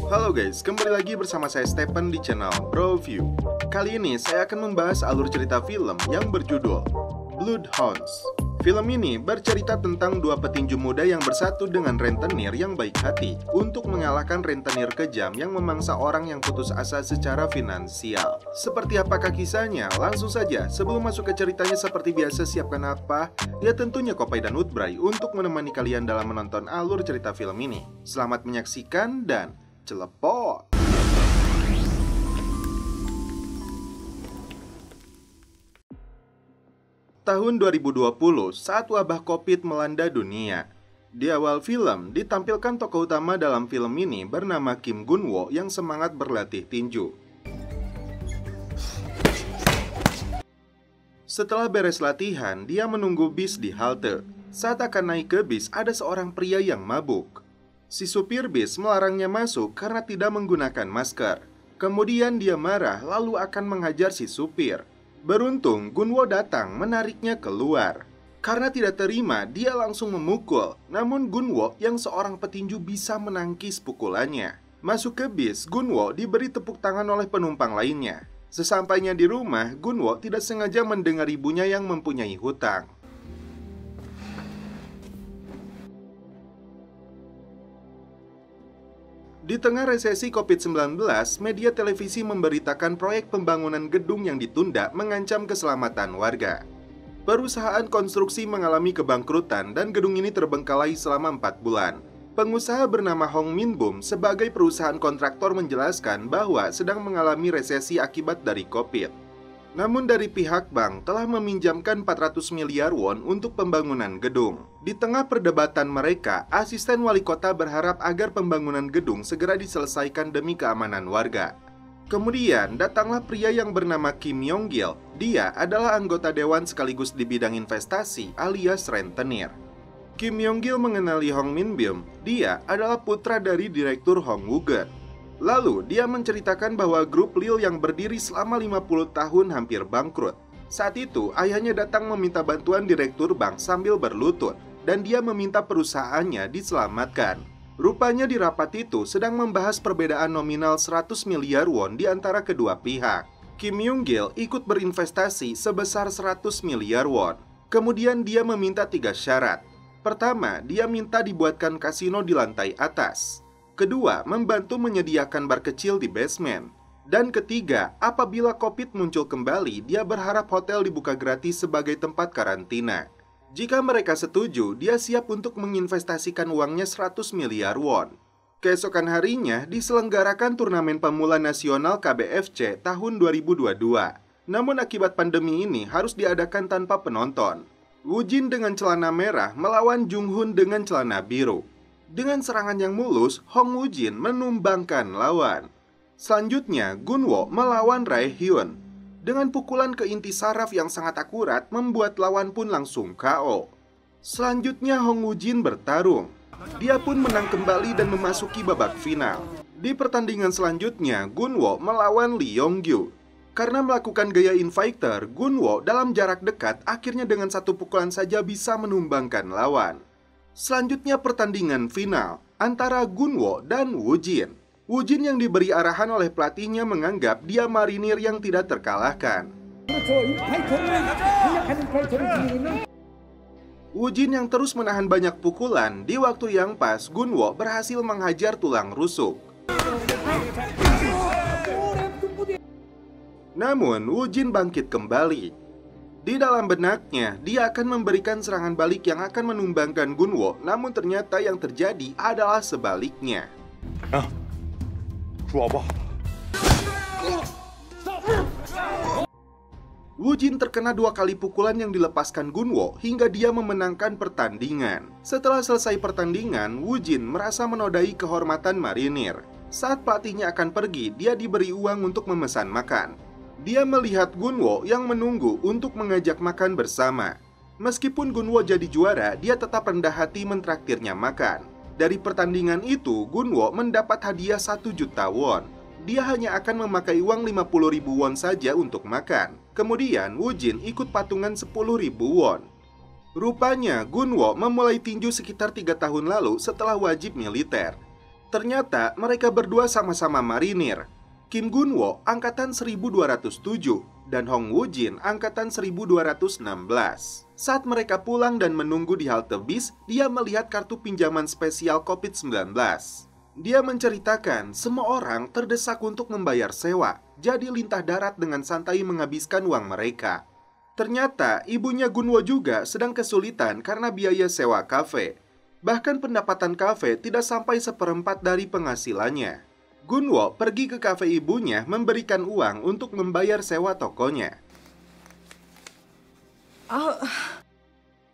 Halo guys, kembali lagi bersama saya Stephen di channel Broview. Kali ini saya akan membahas alur cerita film yang berjudul Bloodhounds. Film ini bercerita tentang dua petinju muda yang bersatu dengan rentenir yang baik hati untuk mengalahkan rentenir kejam yang memangsa orang yang putus asa secara finansial. Seperti apakah kisahnya? Langsung saja, sebelum masuk ke ceritanya seperti biasa, siapkan apa? Ya tentunya Kopai dan Utbray untuk menemani kalian dalam menonton alur cerita film ini. Selamat menyaksikan dan celepot! Tahun 2020, saat wabah Covid melanda dunia. Di awal film, ditampilkan tokoh utama dalam film ini bernama Kim Gun-woo yang semangat berlatih tinju. Setelah beres latihan, dia menunggu bis di halte. Saat akan naik ke bis, ada seorang pria yang mabuk. Si supir bis melarangnya masuk karena tidak menggunakan masker. Kemudian dia marah lalu akan menghajar si supir. Beruntung, Gun-woo datang menariknya keluar. Karena tidak terima, dia langsung memukul. Namun Gun-woo yang seorang petinju bisa menangkis pukulannya. Masuk ke bis, Gun-woo diberi tepuk tangan oleh penumpang lainnya. Sesampainya di rumah, Gun-woo tidak sengaja mendengar ibunya yang mempunyai hutang. Di tengah resesi COVID-19, media televisi memberitakan proyek pembangunan gedung yang ditunda mengancam keselamatan warga. Perusahaan konstruksi mengalami kebangkrutan dan gedung ini terbengkalai selama 4 bulan. Pengusaha bernama Hong Min Bum sebagai perusahaan kontraktor menjelaskan bahwa sedang mengalami resesi akibat dari COVID. Namun dari pihak bank telah meminjamkan 400 miliar won untuk pembangunan gedung. Di tengah perdebatan mereka, asisten wali kota berharap agar pembangunan gedung segera diselesaikan demi keamanan warga. Kemudian datanglah pria yang bernama Kim Yong-gil. Dia adalah anggota dewan sekaligus di bidang investasi alias rentenir. Kim Yong-gil mengenali Hong Min Bum. Dia adalah putra dari direktur Hong Woo-geun. Lalu, dia menceritakan bahwa grup Lil yang berdiri selama 50 tahun hampir bangkrut. Saat itu, ayahnya datang meminta bantuan direktur bank sambil berlutut, dan dia meminta perusahaannya diselamatkan. Rupanya di rapat itu sedang membahas perbedaan nominal 100 miliar won di antara kedua pihak. Kim Yong-gil ikut berinvestasi sebesar 100 miliar won. Kemudian dia meminta 3 syarat. Pertama, dia minta dibuatkan kasino di lantai atas. Kedua, membantu menyediakan bar kecil di basement. Dan ketiga, apabila COVID muncul kembali, dia berharap hotel dibuka gratis sebagai tempat karantina. Jika mereka setuju, dia siap untuk menginvestasikan uangnya 100 miliar won. Keesokan harinya, diselenggarakan turnamen pemula nasional KBFC tahun 2022. Namun akibat pandemi ini harus diadakan tanpa penonton. Woo Jin dengan celana merah melawan Jung Hoon dengan celana biru. Dengan serangan yang mulus, Hong Woo Jin menumbangkan lawan. Selanjutnya, Gun-woo melawan Rae Hyun. Dengan pukulan ke inti saraf yang sangat akurat, membuat lawan pun langsung KO. Selanjutnya, Hong Woo Jin bertarung. Dia pun menang kembali dan memasuki babak final. Di pertandingan selanjutnya, Gun-woo melawan Lee Yong-gyu. Karena melakukan gaya infighter, Gun-woo dalam jarak dekat akhirnya dengan satu pukulan saja bisa menumbangkan lawan. Selanjutnya pertandingan final antara Gun-woo dan Woo Jin. Woo Jin yang diberi arahan oleh pelatihnya menganggap dia marinir yang tidak terkalahkan. Woo Jin yang terus menahan banyak pukulan, di waktu yang pas Gun-woo berhasil menghajar tulang rusuk. Namun Woo Jin bangkit kembali. Di dalam benaknya, dia akan memberikan serangan balik yang akan menumbangkan Gun-woo, namun ternyata yang terjadi adalah sebaliknya. Woo Jin terkena 2 kali pukulan yang dilepaskan Gun-woo hingga dia memenangkan pertandingan. Setelah selesai pertandingan, Woo Jin merasa menodai kehormatan marinir. Saat pelatihnya akan pergi, dia diberi uang untuk memesan makan. Dia melihat Gun-woo yang menunggu untuk mengajak makan bersama. Meskipun Gun-woo jadi juara, dia tetap rendah hati mentraktirnya makan. Dari pertandingan itu, Gun-woo mendapat hadiah 1 juta won. Dia hanya akan memakai uang 50.000 won saja untuk makan. Kemudian, Woo Jin ikut patungan 10.000 won. Rupanya, Gun-woo memulai tinju sekitar 3 tahun lalu setelah wajib militer. Ternyata mereka berdua sama-sama marinir. Kim Gun-wo angkatan 1207 dan Hong Woo-jin angkatan 1216. Saat mereka pulang dan menunggu di halte bis, dia melihat kartu pinjaman spesial COVID-19. Dia menceritakan semua orang terdesak untuk membayar sewa, jadi lintah darat dengan santai menghabiskan uang mereka. Ternyata ibunya Gun-wo juga sedang kesulitan karena biaya sewa kafe. Bahkan pendapatan kafe tidak sampai seperempat dari penghasilannya. Gun-wo pergi ke kafe ibunya memberikan uang untuk membayar sewa tokonya.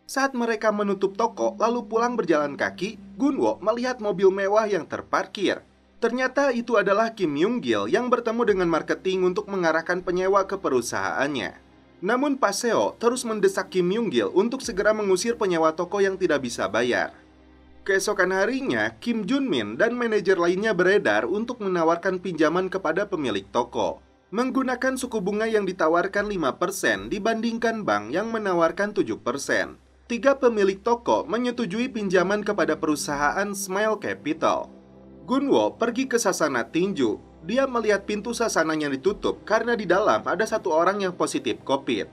Saat mereka menutup toko lalu pulang berjalan kaki, Gun-wo melihat mobil mewah yang terparkir. Ternyata itu adalah Kim Myung-gil yang bertemu dengan marketing untuk mengarahkan penyewa ke perusahaannya. Namun Pak Seo terus mendesak Kim Myung-gil untuk segera mengusir penyewa toko yang tidak bisa bayar. Keesokan harinya, Kim Jun-min dan manajer lainnya beredar untuk menawarkan pinjaman kepada pemilik toko. Menggunakan suku bunga yang ditawarkan 5% dibandingkan bank yang menawarkan 7%. 3 pemilik toko menyetujui pinjaman kepada perusahaan Smile Capital. Gun-wo pergi ke sasana tinju. Dia melihat pintu sasananya ditutup karena di dalam ada satu orang yang positif COVID.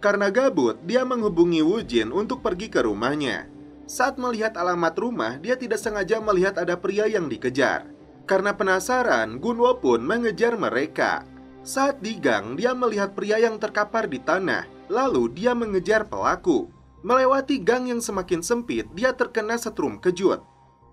Karena gabut, dia menghubungi Woo-jin untuk pergi ke rumahnya. Saat melihat alamat rumah, dia tidak sengaja melihat ada pria yang dikejar. Karena penasaran, Gun-wo pun mengejar mereka. Saat di gang, dia melihat pria yang terkapar di tanah. Lalu dia mengejar pelaku. Melewati gang yang semakin sempit, dia terkena setrum kejut.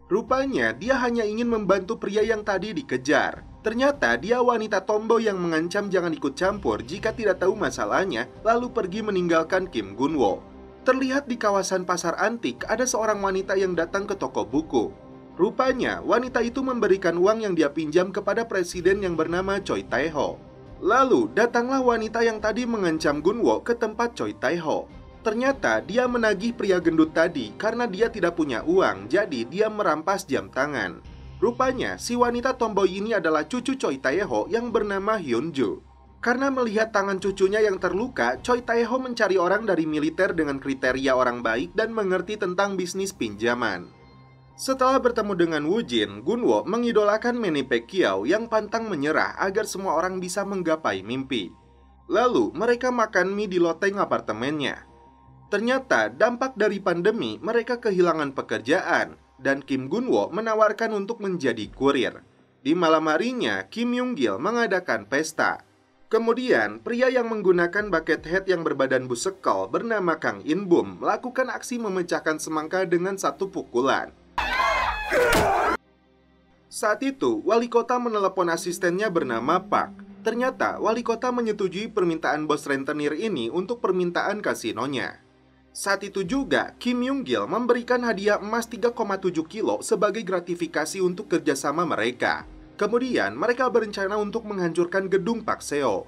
Rupanya dia hanya ingin membantu pria yang tadi dikejar. Ternyata dia wanita tomboy yang mengancam jangan ikut campur jika tidak tahu masalahnya, lalu pergi meninggalkan Kim Gun-wo. Terlihat di kawasan pasar antik ada seorang wanita yang datang ke toko buku. Rupanya wanita itu memberikan uang yang dia pinjam kepada presiden yang bernama Choi Tae-ho. Lalu datanglah wanita yang tadi mengancam Gun-wo ke tempat Choi Tae-ho. Ternyata dia menagih pria gendut tadi karena dia tidak punya uang, jadi dia merampas jam tangan. Rupanya si wanita tomboy ini adalah cucu Choi Tae-ho yang bernama Hyun-ju. Karena melihat tangan cucunya yang terluka, Choi Tae-ho mencari orang dari militer dengan kriteria orang baik dan mengerti tentang bisnis pinjaman. Setelah bertemu dengan Woo-jin, Gun-wo mengidolakan Manny Pacquiao yang pantang menyerah agar semua orang bisa menggapai mimpi. Lalu mereka makan mie di loteng apartemennya. Ternyata dampak dari pandemi mereka kehilangan pekerjaan dan Kim Gun-wo menawarkan untuk menjadi kurir. Di malam harinya, Kim Myung-gil mengadakan pesta. Kemudian, pria yang menggunakan bucket hat yang berbadan busekal bernama Kang In-bum melakukan aksi memecahkan semangka dengan satu pukulan. Saat itu, wali kota menelepon asistennya bernama Park. Ternyata, wali kota menyetujui permintaan bos rentenir ini untuk permintaan kasinonya. Saat itu juga, Kim Myung-gil memberikan hadiah emas 3,7 kilo sebagai gratifikasi untuk kerjasama mereka. Kemudian, mereka berencana untuk menghancurkan gedung Pak Seo.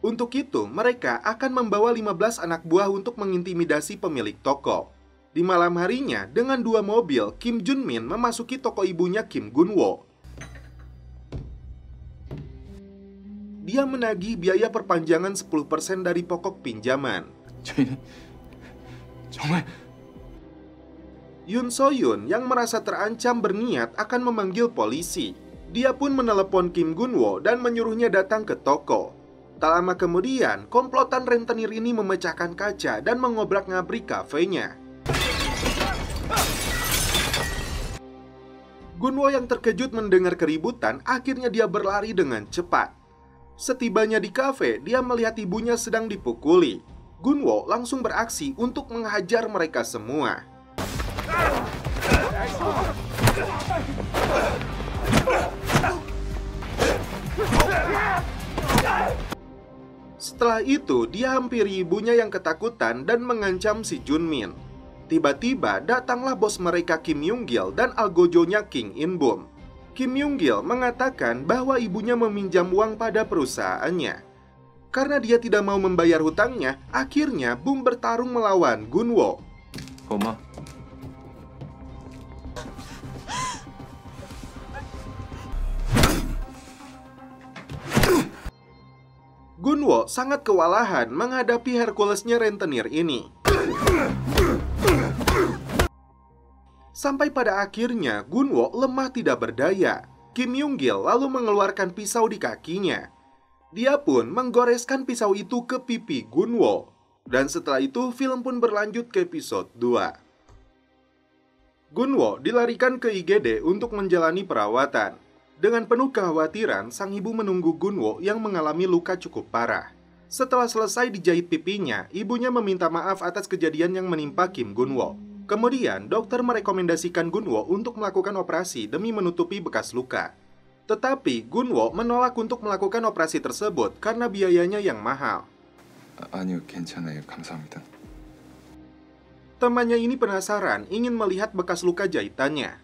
Untuk itu, mereka akan membawa 15 anak buah untuk mengintimidasi pemilik toko. Di malam harinya, dengan 2 mobil, Kim Jun-min memasuki toko ibunya Kim Gun-wo. Dia menagih biaya perpanjangan 10% dari pokok pinjaman. Yoon So-yoon yang merasa terancam berniat akan memanggil polisi. Dia pun menelepon Kim Gun-wo dan menyuruhnya datang ke toko. Tak lama kemudian, komplotan rentenir ini memecahkan kaca dan mengobrak-ngabrik kafenya. Gun-wo yang terkejut mendengar keributan, akhirnya dia berlari dengan cepat. Setibanya di kafe, dia melihat ibunya sedang dipukuli. Gun-wo langsung beraksi untuk menghajar mereka semua. Setelah itu, dia hampiri ibunya yang ketakutan dan mengancam si Jun-min. Tiba-tiba datanglah bos mereka Kim Myung-gil dan algojonya Kim In-bum. Kim Myung-gil mengatakan bahwa ibunya meminjam uang pada perusahaannya. Karena dia tidak mau membayar hutangnya, akhirnya Bum bertarung melawan Gun-wo. Gun-wo sangat kewalahan menghadapi Herculesnya rentenir ini. Sampai pada akhirnya Gunwo lemah tidak berdaya. Kim Yung-gil lalu mengeluarkan pisau di kakinya. Dia pun menggoreskan pisau itu ke pipi Gunwo. Dan setelah itu film pun berlanjut ke episode 2. Gunwo dilarikan ke IGD untuk menjalani perawatan. Dengan penuh kekhawatiran, sang ibu menunggu Gunwo yang mengalami luka cukup parah. Setelah selesai dijahit pipinya, ibunya meminta maaf atas kejadian yang menimpa Kim Gunwo. Kemudian, dokter merekomendasikan Gunwo untuk melakukan operasi demi menutupi bekas luka. Tetapi, Gunwo menolak untuk melakukan operasi tersebut karena biayanya yang mahal. 아니요, 괜찮아요. 감사합니다. Temannya ini penasaran ingin melihat bekas luka jahitannya.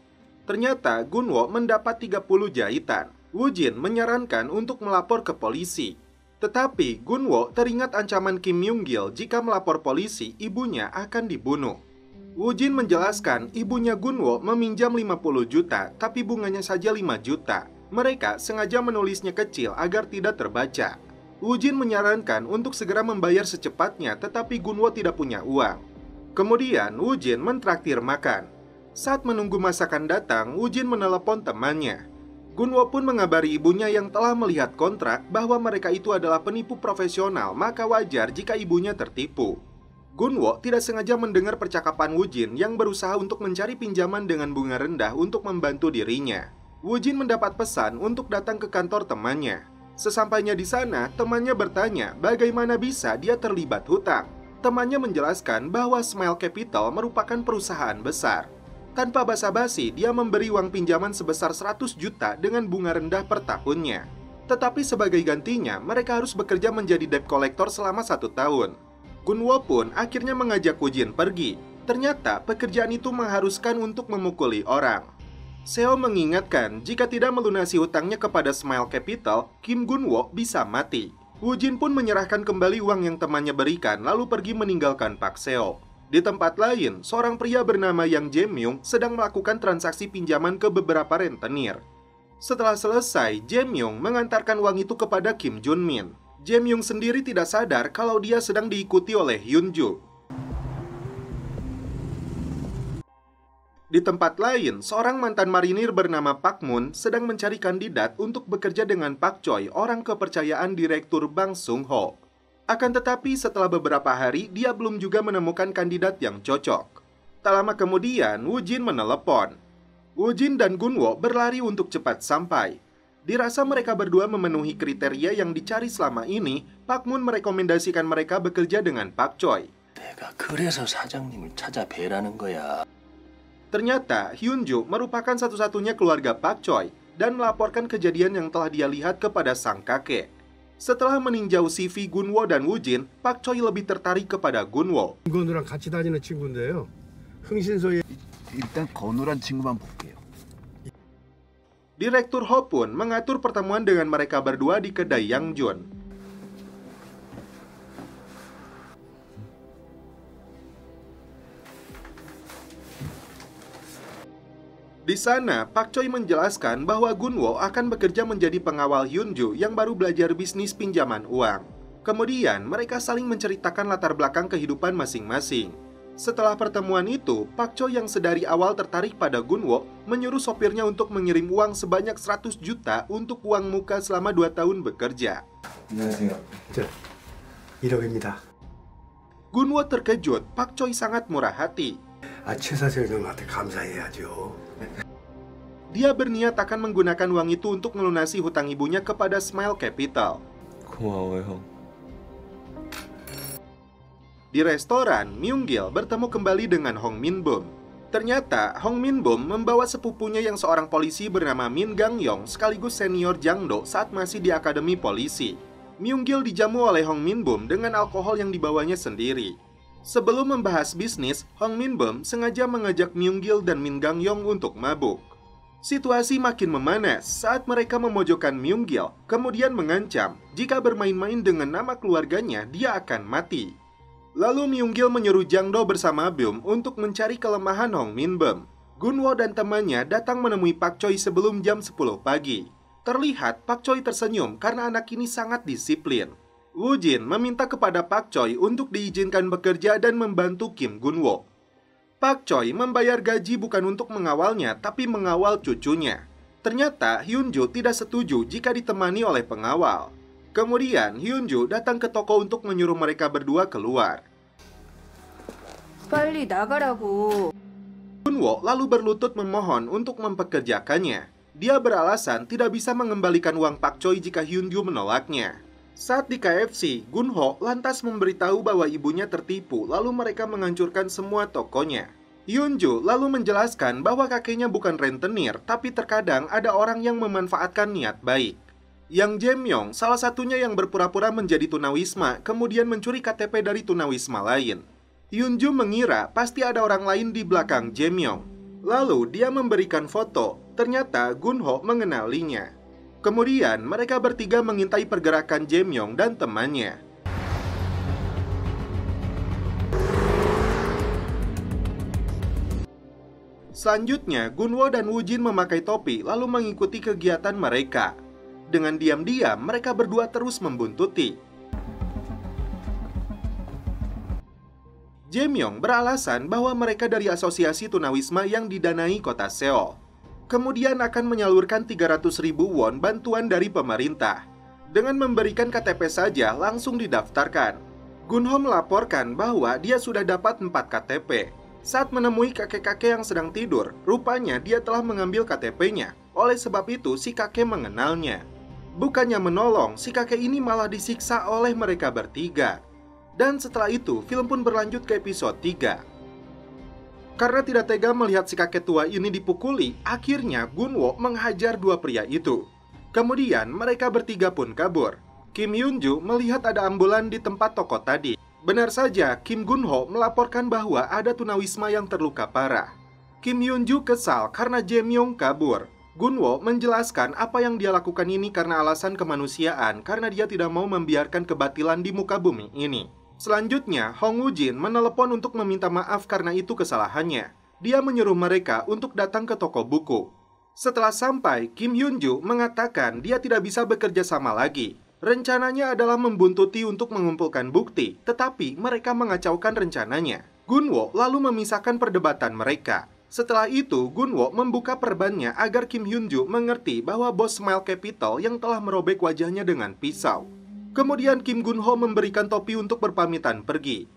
Ternyata Gunwo mendapat 30 jahitan. Woo-jin menyarankan untuk melapor ke polisi. Tetapi Gunwo teringat ancaman Kim Yung-gil jika melapor polisi, ibunya akan dibunuh. Woo-jin menjelaskan ibunya Gunwo meminjam 50 juta, tapi bunganya saja 5 juta. Mereka sengaja menulisnya kecil agar tidak terbaca. Woo-jin menyarankan untuk segera membayar secepatnya, tetapi Gunwo tidak punya uang. Kemudian Woo-jin mentraktir makan. Saat menunggu masakan datang, Woo-jin menelepon temannya. Gunwo pun mengabari ibunya yang telah melihat kontrak bahwa mereka itu adalah penipu profesional, maka wajar jika ibunya tertipu. Gunwo tidak sengaja mendengar percakapan Woo-jin yang berusaha untuk mencari pinjaman dengan bunga rendah untuk membantu dirinya. Woo-jin mendapat pesan untuk datang ke kantor temannya. Sesampainya di sana, temannya bertanya bagaimana bisa dia terlibat hutang. Temannya menjelaskan bahwa Smile Capital merupakan perusahaan besar. Tanpa basa-basi, dia memberi uang pinjaman sebesar 100 juta dengan bunga rendah per tahunnya. Tetapi sebagai gantinya, mereka harus bekerja menjadi debt collector selama 1 tahun. Gunwo pun akhirnya mengajak Woo-jin pergi. Ternyata pekerjaan itu mengharuskan untuk memukuli orang. Seo mengingatkan jika tidak melunasi hutangnya kepada Smile Capital, Kim Gunwo bisa mati. Woo-jin pun menyerahkan kembali uang yang temannya berikan lalu pergi meninggalkan Pak Seo. Di tempat lain, seorang pria bernama Yang Jae-myung sedang melakukan transaksi pinjaman ke beberapa rentenir. Setelah selesai, Jae-myung mengantarkan uang itu kepada Kim Jun-min. Jae-myung sendiri tidak sadar kalau dia sedang diikuti oleh Hyun-ju. Di tempat lain, seorang mantan marinir bernama Pak Moon sedang mencari kandidat untuk bekerja dengan Pak Choi, orang kepercayaan Direktur Bang Sung-ho. Akan tetapi setelah beberapa hari, dia belum juga menemukan kandidat yang cocok. Tak lama kemudian, Woo-jin menelepon. Woo-jin dan Gunwo berlari untuk cepat sampai. Dirasa mereka berdua memenuhi kriteria yang dicari selama ini, Pak Moon merekomendasikan mereka bekerja dengan Pak Choi. 내가 그래서 사장님을 찾아뵈라는 거야. Ternyata, Hyun-ju merupakan satu-satunya keluarga Pak Choi dan melaporkan kejadian yang telah dia lihat kepada sang kakek. Setelah meninjau CV Gunwo dan Woo-jin, Pak Choi lebih tertarik kepada Gunwo. 건우랑 같이 다니는 친구인데요. 흥신소에 일단 건우란 친구만 볼게요. Direktur Ho pun mengatur pertemuan dengan mereka berdua di kedai Yang Jun. Di sana, Pak Choi menjelaskan bahwa Gunwo akan bekerja menjadi pengawal Hyun-ju yang baru belajar bisnis pinjaman uang. Kemudian, mereka saling menceritakan latar belakang kehidupan masing-masing. Setelah pertemuan itu, Pak Choi yang sedari awal tertarik pada Gunwo menyuruh sopirnya untuk mengirim uang sebanyak 100 juta untuk uang muka selama 2 tahun bekerja. 안녕하세요. 1억입니다. Gunwo terkejut, Pak Choi sangat murah hati. 최사생 형한테 감사해야죠. Dia berniat akan menggunakan uang itu untuk melunasi hutang ibunya kepada Smile Capital. 고마워요. Di restoran, Myung-gil bertemu kembali dengan Hong Min-bum. Ternyata, Hong Min-bum membawa sepupunya yang seorang polisi bernama Min Gang-yong sekaligus senior Jangdo saat masih di akademi polisi. Myung-gil dijamu oleh Hong Min-bum dengan alkohol yang dibawanya sendiri. Sebelum membahas bisnis, Hong Min-bum sengaja mengajak Myung-gil dan Min Gang-yong untuk mabuk. Situasi makin memanas saat mereka memojokkan Myung-gil, kemudian mengancam jika bermain-main dengan nama keluarganya, dia akan mati. Lalu Myung-gil menyuruh Jangdo bersama Bum untuk mencari kelemahan Hong Min-bum. Gunwo dan temannya datang menemui Pak Choi sebelum jam 10 pagi. Terlihat Pak Choi tersenyum karena anak ini sangat disiplin. Woo-jin meminta kepada Pak Choi untuk diizinkan bekerja dan membantu Kim Gunwo. Pak Choi membayar gaji bukan untuk mengawalnya, tapi mengawal cucunya. Ternyata Hyunju tidak setuju jika ditemani oleh pengawal. Kemudian Hyunju datang ke toko untuk menyuruh mereka berdua keluar. 빨리 나가라고. Gunwo lalu berlutut memohon untuk mempekerjakannya. Dia beralasan tidak bisa mengembalikan uang Pak Choi jika Hyunju menolaknya. Saat di KFC, Gunho lantas memberitahu bahwa ibunya tertipu, lalu mereka menghancurkan semua tokonya. Hyunju lalu menjelaskan bahwa kakeknya bukan rentenir, tapi terkadang ada orang yang memanfaatkan niat baik. Yang Jae-myung, salah satunya yang berpura-pura menjadi tunawisma, kemudian mencuri KTP dari tunawisma lain. Hyunju mengira pasti ada orang lain di belakang Jae-myung. Lalu dia memberikan foto, ternyata Gunho mengenalinya. Kemudian mereka bertiga mengintai pergerakan Jae-myung dan temannya. Selanjutnya, Gunwo dan Woojin memakai topi lalu mengikuti kegiatan mereka. Dengan diam-diam, mereka berdua terus membuntuti. Jae-myung beralasan bahwa mereka dari asosiasi tunawisma yang didanai kota Seoul. Kemudian akan menyalurkan 300.000 won bantuan dari pemerintah. Dengan memberikan KTP saja langsung didaftarkan. Gunho melaporkan bahwa dia sudah dapat 4 KTP. Saat menemui kakek-kakek yang sedang tidur, rupanya dia telah mengambil KTP-nya. Oleh sebab itu, si kakek mengenalnya. Bukannya menolong, si kakek ini malah disiksa oleh mereka bertiga. Dan setelah itu, film pun berlanjut ke episode 3. Karena tidak tega melihat si kakek tua ini dipukuli, akhirnya Gunwo menghajar dua pria itu. Kemudian mereka bertiga pun kabur. Kim Hyunju melihat ada ambulan di tempat toko tadi. Benar saja, Kim Gunho melaporkan bahwa ada tunawisma yang terluka parah. Kim Hyunju kesal karena Jae-myung kabur. Gunwo menjelaskan apa yang dia lakukan ini karena alasan kemanusiaan, karena dia tidak mau membiarkan kebatilan di muka bumi ini. Selanjutnya, Hong Woojin menelepon untuk meminta maaf karena itu kesalahannya. Dia menyuruh mereka untuk datang ke toko buku. Setelah sampai, Kim Hyunju mengatakan dia tidak bisa bekerja sama lagi. Rencananya adalah membuntuti untuk mengumpulkan bukti, tetapi mereka mengacaukan rencananya. Gunwo lalu memisahkan perdebatan mereka. Setelah itu, Gunwo membuka perbannya agar Kim Hyunju mengerti bahwa bos Smile Capital yang telah merobek wajahnya dengan pisau. Kemudian Kim Gunho memberikan topi untuk berpamitan pergi.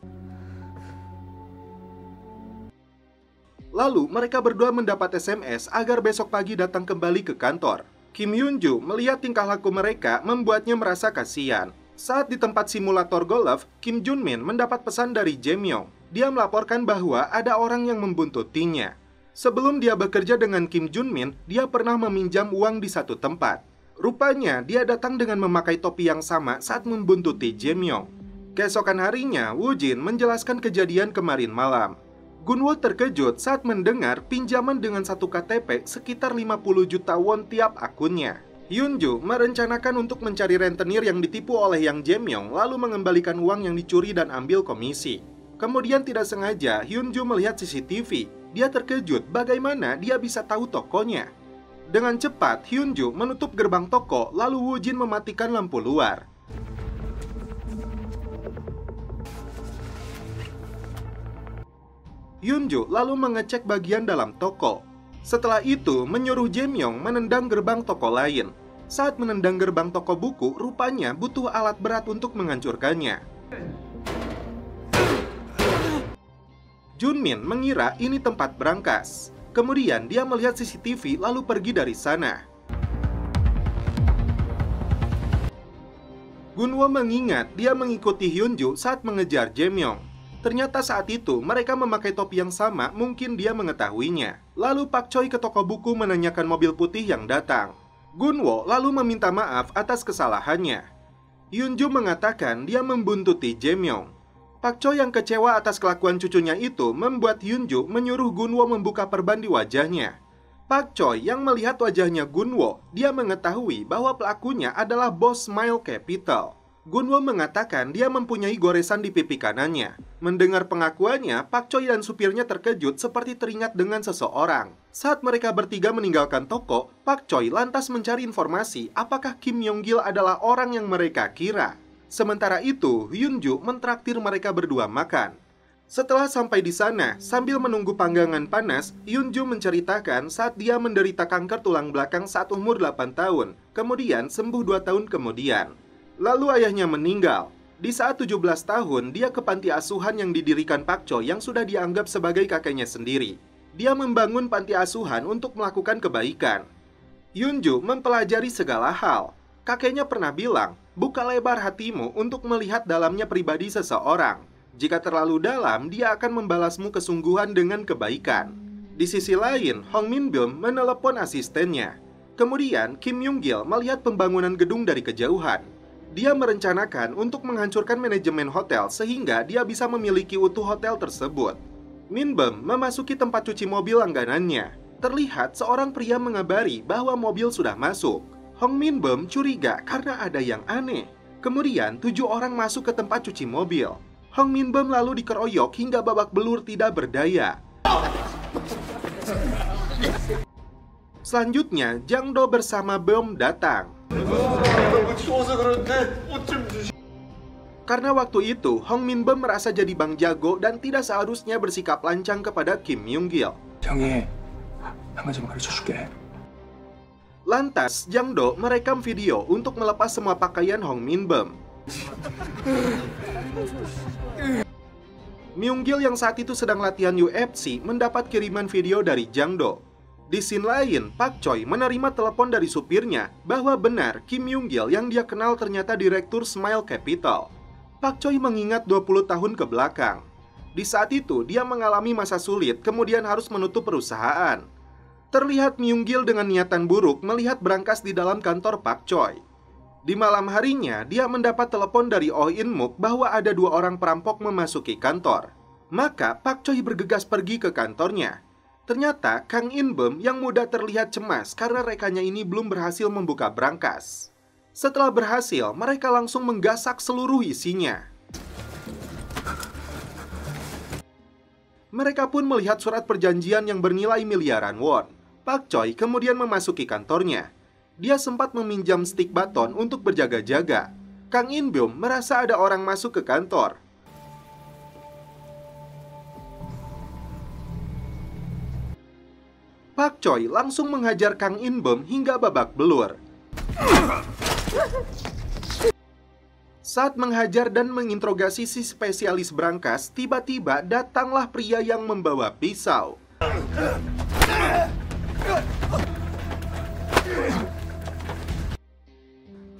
Lalu mereka berdua mendapat SMS agar besok pagi datang kembali ke kantor. Kim Hyunju melihat tingkah laku mereka membuatnya merasa kasihan. Saat di tempat simulator golf, Kim Junmin mendapat pesan dari Jae-myung. Dia melaporkan bahwa ada orang yang membuntutinya. Sebelum dia bekerja dengan Kim Junmin, dia pernah meminjam uang di satu tempat. Rupanya, dia datang dengan memakai topi yang sama saat membuntuti Jae-myung. Keesokan harinya, Woojin menjelaskan kejadian kemarin malam. Gunwo terkejut saat mendengar pinjaman dengan satu KTP sekitar 50 juta won tiap akunnya. Hyunju merencanakan untuk mencari rentenir yang ditipu oleh Yang Jae-myung lalu mengembalikan uang yang dicuri dan ambil komisi. Kemudian tidak sengaja, Hyunju melihat CCTV. Dia terkejut bagaimana dia bisa tahu tokonya. Dengan cepat, Hyunju menutup gerbang toko, lalu Woojin mematikan lampu luar. Hyunju lalu mengecek bagian dalam toko. Setelah itu, menyuruh Jae-myung menendang gerbang toko lain. Saat menendang gerbang toko buku, rupanya butuh alat berat untuk menghancurkannya. Junmin mengira ini tempat berangkas. Kemudian dia melihat CCTV lalu pergi dari sana. Gunwo mengingat dia mengikuti Hyunju saat mengejar Jae-myung. Ternyata saat itu mereka memakai topi yang sama, mungkin dia mengetahuinya. Lalu Pak Choi ke toko buku menanyakan mobil putih yang datang. Gunwo lalu meminta maaf atas kesalahannya. Hyunju mengatakan dia membuntuti Jae-myung. Pak Choi yang kecewa atas kelakuan cucunya itu membuat Hyunju menyuruh Gunwo membuka perban di wajahnya. Pak Choi yang melihat wajahnya Gunwo, dia mengetahui bahwa pelakunya adalah bos Smile Capital. Gunwo mengatakan dia mempunyai goresan di pipi kanannya. Mendengar pengakuannya, Pak Choi dan supirnya terkejut seperti teringat dengan seseorang. Saat mereka bertiga meninggalkan toko, Pak Choi lantas mencari informasi apakah Kim Yong-gil adalah orang yang mereka kira. Sementara itu, Hyunju mentraktir mereka berdua makan. Setelah sampai di sana, sambil menunggu panggangan panas, Yunju menceritakan saat dia menderita kanker tulang belakang saat umur 8 tahun, kemudian sembuh 2 tahun kemudian. Lalu ayahnya meninggal. Di saat 17 tahun, dia ke panti asuhan yang didirikan Pak Choi yang sudah dianggap sebagai kakeknya sendiri. Dia membangun panti asuhan untuk melakukan kebaikan. Yunju mempelajari segala hal. Kakeknya pernah bilang, buka lebar hatimu untuk melihat dalamnya pribadi seseorang. Jika terlalu dalam, dia akan membalasmu kesungguhan dengan kebaikan. Di sisi lain, Hong Min-beom menelepon asistennya. Kemudian, Kim Yung-gil melihat pembangunan gedung dari kejauhan. Dia merencanakan untuk menghancurkan manajemen hotel sehingga dia bisa memiliki utuh hotel tersebut. Min-beom memasuki tempat cuci mobil langganannya. Terlihat seorang pria mengabari bahwa mobil sudah masuk. Hong Min-beom curiga karena ada yang aneh. Kemudian, 7 orang masuk ke tempat cuci mobil. Hong Min-beom lalu dikeroyok hingga babak belur tidak berdaya. Selanjutnya, Jang Do bersama Beom datang. Karena waktu itu, Hong Min-beom merasa jadi bang jago dan tidak seharusnya bersikap lancang kepada Kim Yung-gil. 형이 한 가지 가르쳐줄게. Lantas, Jang Do merekam video untuk melepas semua pakaian Hong Min-beom. Myung-gil yang saat itu sedang latihan UFC mendapat kiriman video dari Jang Do. Di scene lain, Pak Choi menerima telepon dari supirnya bahwa benar Kim Yung-gil yang dia kenal ternyata direktur Smile Capital. Pak Choi mengingat 20 tahun ke belakang. Di saat itu, dia mengalami masa sulit kemudian harus menutup perusahaan. Terlihat Myung-gil dengan niatan buruk melihat berangkas di dalam kantor Pak Choi. Di malam harinya, dia mendapat telepon dari Oh In-muk bahwa ada 2 orang perampok memasuki kantor. Maka Pak Choi bergegas pergi ke kantornya. Ternyata Kang In-beom yang muda terlihat cemas karena rekannya ini belum berhasil membuka brankas. Setelah berhasil, mereka langsung menggasak seluruh isinya. Mereka pun melihat surat perjanjian yang bernilai miliaran won. Pak Choi kemudian memasuki kantornya. Dia sempat meminjam stik baton untuk berjaga-jaga. Kang In-beom merasa ada orang masuk ke kantor. Pak Choi langsung menghajar Kang In-beom hingga babak belur. Saat menghajar dan menginterogasi si spesialis brankas, tiba-tiba datanglah pria yang membawa pisau.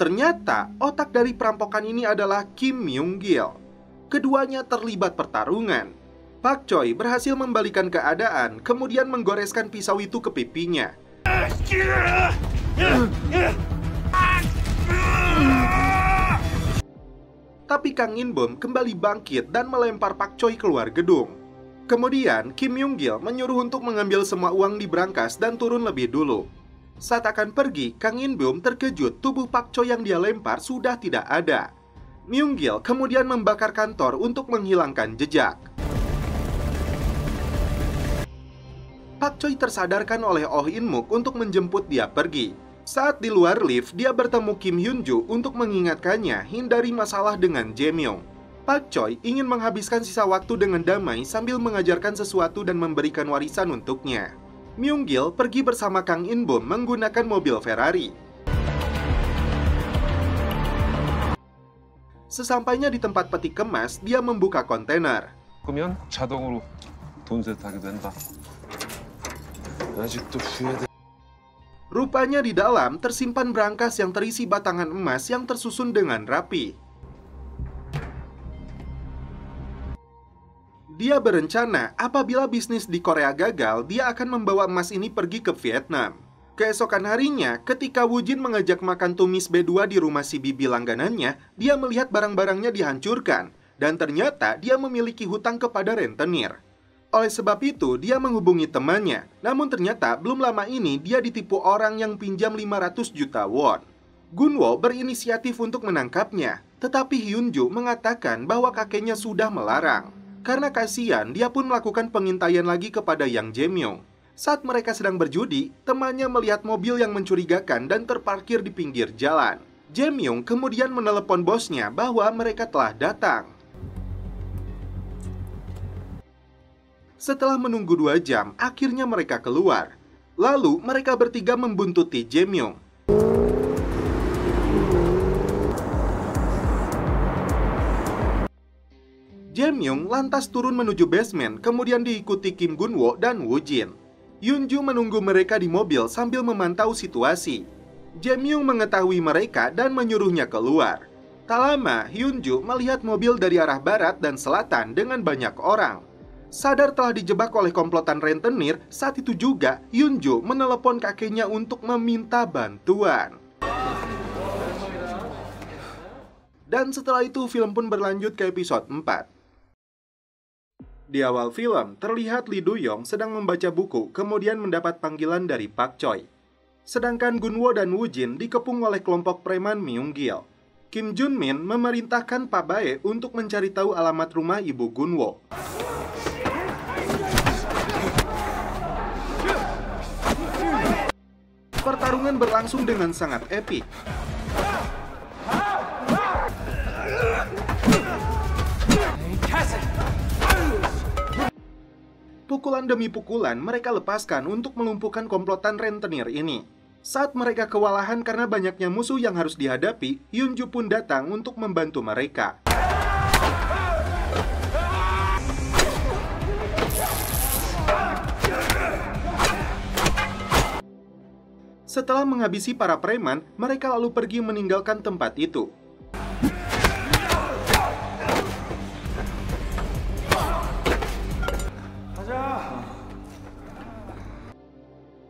Ternyata otak dari perampokan ini adalah Kim Yung-gil. Keduanya terlibat pertarungan. Pak Choi berhasil membalikan keadaan, kemudian menggoreskan pisau itu ke pipinya. Tapi Kang In-beom kembali bangkit dan melempar Pak Choi keluar gedung. Kemudian Kim Yung-gil menyuruh untuk mengambil semua uang di brankas dan turun lebih dulu. Saat akan pergi, Kang In-beom terkejut tubuh Pak Choi yang dia lempar sudah tidak ada. Myung-gil kemudian membakar kantor untuk menghilangkan jejak. Pak Choi tersadarkan oleh Oh In-muk untuk menjemput dia pergi. Saat di luar lift, dia bertemu Kim Hyun-ju untuk mengingatkannya hindari masalah dengan Jae-myung. Pak Choi ingin menghabiskan sisa waktu dengan damai sambil mengajarkan sesuatu dan memberikan warisan untuknya. Myung-gil pergi bersama Kang In-beom menggunakan mobil Ferrari. Sesampainya di tempat peti kemas, dia membuka kontainer. 그러면 자동으로 돈 세탁이 된다. 아직도 후회돼. Rupanya di dalam tersimpan brankas yang terisi batangan emas yang tersusun dengan rapi. Dia berencana apabila bisnis di Korea gagal, dia akan membawa emas ini pergi ke Vietnam. Keesokan harinya, ketika Woo Jin mengajak makan tumis B2 di rumah si bibi langganannya, dia melihat barang-barangnya dihancurkan. Dan ternyata dia memiliki hutang kepada rentenir. Oleh sebab itu, dia menghubungi temannya. Namun ternyata belum lama ini dia ditipu orang yang pinjam 500 juta won. Gunwo berinisiatif untuk menangkapnya. Tetapi Hyun-ju mengatakan bahwa kakeknya sudah melarang. Karena kasihan, dia pun melakukan pengintaian lagi kepada Yang Jae-myung. Saat mereka sedang berjudi, temannya melihat mobil yang mencurigakan dan terparkir di pinggir jalan. Jae-myung kemudian menelepon bosnya bahwa mereka telah datang. Setelah menunggu 2 jam, akhirnya mereka keluar. Lalu mereka bertiga membuntuti Jae-myung. Jae-myung lantas turun menuju basement, kemudian diikuti Kim Gun-wo dan Woo-jin. Yoon-ju menunggu mereka di mobil sambil memantau situasi. Jae-myung mengetahui mereka dan menyuruhnya keluar. Tak lama, Yoon-ju melihat mobil dari arah barat dan selatan dengan banyak orang. Sadar telah dijebak oleh komplotan rentenir, saat itu juga Yoon-ju menelepon kakeknya untuk meminta bantuan. Dan setelah itu film pun berlanjut ke episode 4. Di awal film, terlihat Lee Do-young sedang membaca buku, kemudian mendapat panggilan dari Pak Choi. Sedangkan Gun-wo dan Woo-jin dikepung oleh kelompok preman Myung-gil. Kim Jun-min memerintahkan Pak Bae untuk mencari tahu alamat rumah ibu Gun-wo. Pertarungan berlangsung dengan sangat epik. Pukulan demi pukulan mereka lepaskan untuk melumpuhkan komplotan rentenir ini. Saat mereka kewalahan karena banyaknya musuh yang harus dihadapi, Yoon-ju pun datang untuk membantu mereka. Setelah menghabisi para preman, mereka lalu pergi meninggalkan tempat itu.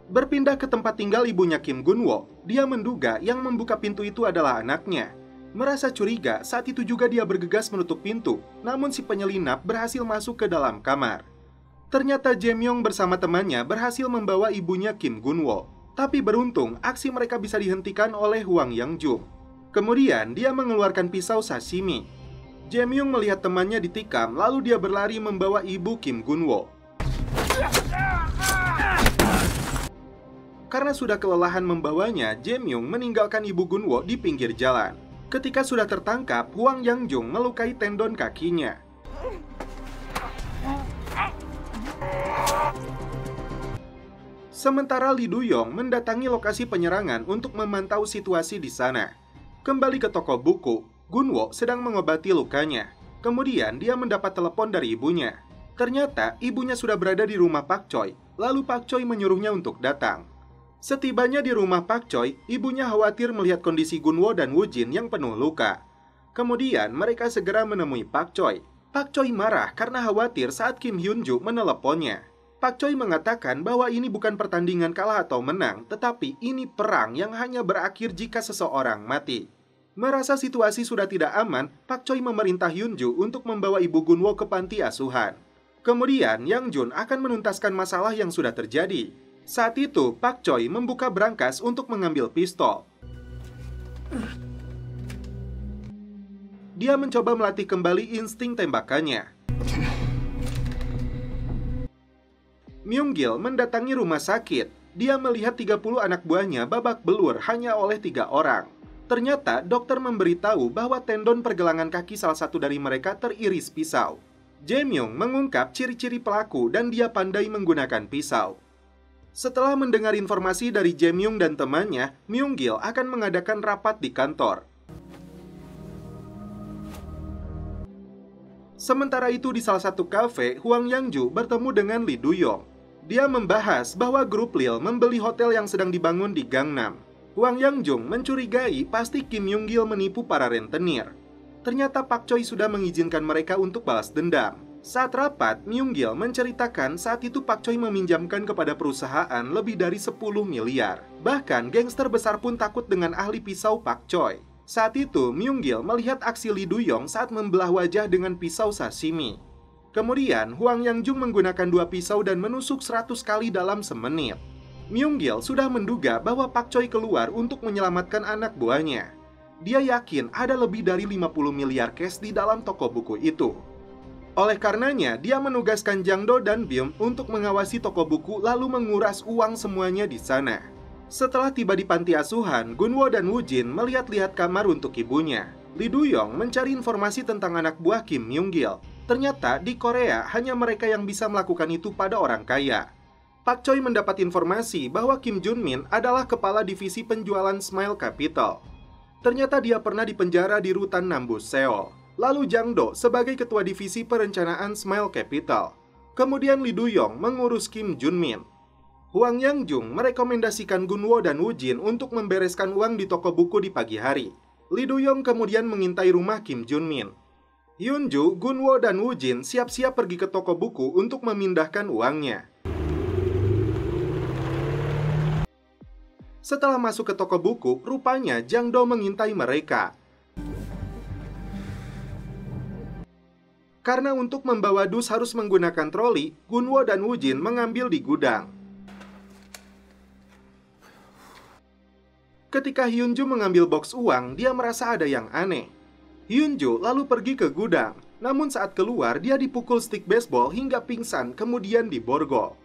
Berpindah ke tempat tinggal ibunya Kim Gun-wo, dia menduga yang membuka pintu itu adalah anaknya. Merasa curiga, saat itu juga dia bergegas menutup pintu, namun si penyelinap berhasil masuk ke dalam kamar. Ternyata Jae-myung bersama temannya berhasil membawa ibunya Kim Gun-wo. Tapi beruntung, aksi mereka bisa dihentikan oleh Hwang Yang-jung. Kemudian, dia mengeluarkan pisau sashimi. Jae-myung melihat temannya ditikam, lalu dia berlari membawa ibu Kim Gun-wo. Karena sudah kelelahan membawanya, Jae-myung meninggalkan ibu Gun-wo di pinggir jalan. Ketika sudah tertangkap, Hwang Yang-jung melukai tendon kakinya. Sementara Lee Do-young mendatangi lokasi penyerangan untuk memantau situasi di sana. Kembali ke toko buku, Gun-wo sedang mengobati lukanya. Kemudian dia mendapat telepon dari ibunya. Ternyata ibunya sudah berada di rumah Pak Choi, lalu Pak Choi menyuruhnya untuk datang. Setibanya di rumah Pak Choi, ibunya khawatir melihat kondisi Gun-wo dan Woo-jin yang penuh luka. Kemudian mereka segera menemui Pak Choi. Pak Choi marah karena khawatir saat Kim Hyun-ju meneleponnya. Pak Choi mengatakan bahwa ini bukan pertandingan kalah atau menang, tetapi ini perang yang hanya berakhir jika seseorang mati. Merasa situasi sudah tidak aman, Pak Choi memerintah Hyun-ju untuk membawa ibu Gun-wo ke panti asuhan. Kemudian, Yang-jun akan menuntaskan masalah yang sudah terjadi. Saat itu, Pak Choi membuka brankas untuk mengambil pistol. Dia mencoba melatih kembali insting tembakannya. Myung-gil mendatangi rumah sakit. Dia melihat 30 anak buahnya babak belur hanya oleh 3 orang. Ternyata dokter memberitahu bahwa tendon pergelangan kaki salah satu dari mereka teriris pisau. Jae-myung mengungkap ciri-ciri pelaku dan dia pandai menggunakan pisau. Setelah mendengar informasi dari Jae-myung dan temannya, Myung-gil akan mengadakan rapat di kantor. Sementara itu di salah satu kafe, Hwang Yang-ju bertemu dengan Lee Do-young. Dia membahas bahwa grup Lil membeli hotel yang sedang dibangun di Gangnam. Hwang Yang-jung mencurigai pasti Kim Myung-gil menipu para rentenir. Ternyata Pak Choi sudah mengizinkan mereka untuk balas dendam. Saat rapat, Myung-gil menceritakan saat itu Pak Choi meminjamkan kepada perusahaan lebih dari 10 miliar. Bahkan gangster besar pun takut dengan ahli pisau Pak Choi. Saat itu, Myung-gil melihat aksi Lee Do-young saat membelah wajah dengan pisau sashimi. Kemudian, Hwang Yang-jung menggunakan 2 pisau dan menusuk 100 kali dalam semenit. Myung-gil sudah menduga bahwa Pak Choi keluar untuk menyelamatkan anak buahnya. Dia yakin ada lebih dari 50 miliar cash di dalam toko buku itu. Oleh karenanya, dia menugaskan Jang Do dan Byung untuk mengawasi toko buku lalu menguras uang semuanya di sana. Setelah tiba di panti asuhan, Gun-wo dan Woo-jin melihat-lihat kamar untuk ibunya. Lee Do-young mencari informasi tentang anak buah Kim Myung-gil. Ternyata di Korea hanya mereka yang bisa melakukan itu pada orang kaya. Pak Choi mendapat informasi bahwa Kim Jun Min adalah kepala divisi penjualan Smile Capital. Ternyata dia pernah dipenjara di rutan Nambus, Seoul. Lalu Jang Do sebagai ketua divisi perencanaan Smile Capital. Kemudian Lee Du-yong mengurus Kim Jun Min. Hwang Yang-jung merekomendasikan Gunwo dan Woo Jin untuk membereskan uang di toko buku di pagi hari. Lee Du-yong kemudian mengintai rumah Kim Jun Min. Hyun-ju, Gunwo, dan Woo Jin siap-siap pergi ke toko buku untuk memindahkan uangnya. Setelah masuk ke toko buku, rupanya Jang Do mengintai mereka. Karena untuk membawa dus harus menggunakan troli, Gunwo dan Woo Jin mengambil di gudang. Ketika Hyun-ju mengambil box uang, dia merasa ada yang aneh. Hyun-ju lalu pergi ke gudang, namun saat keluar dia dipukul stik baseball hingga pingsan kemudian diborgol.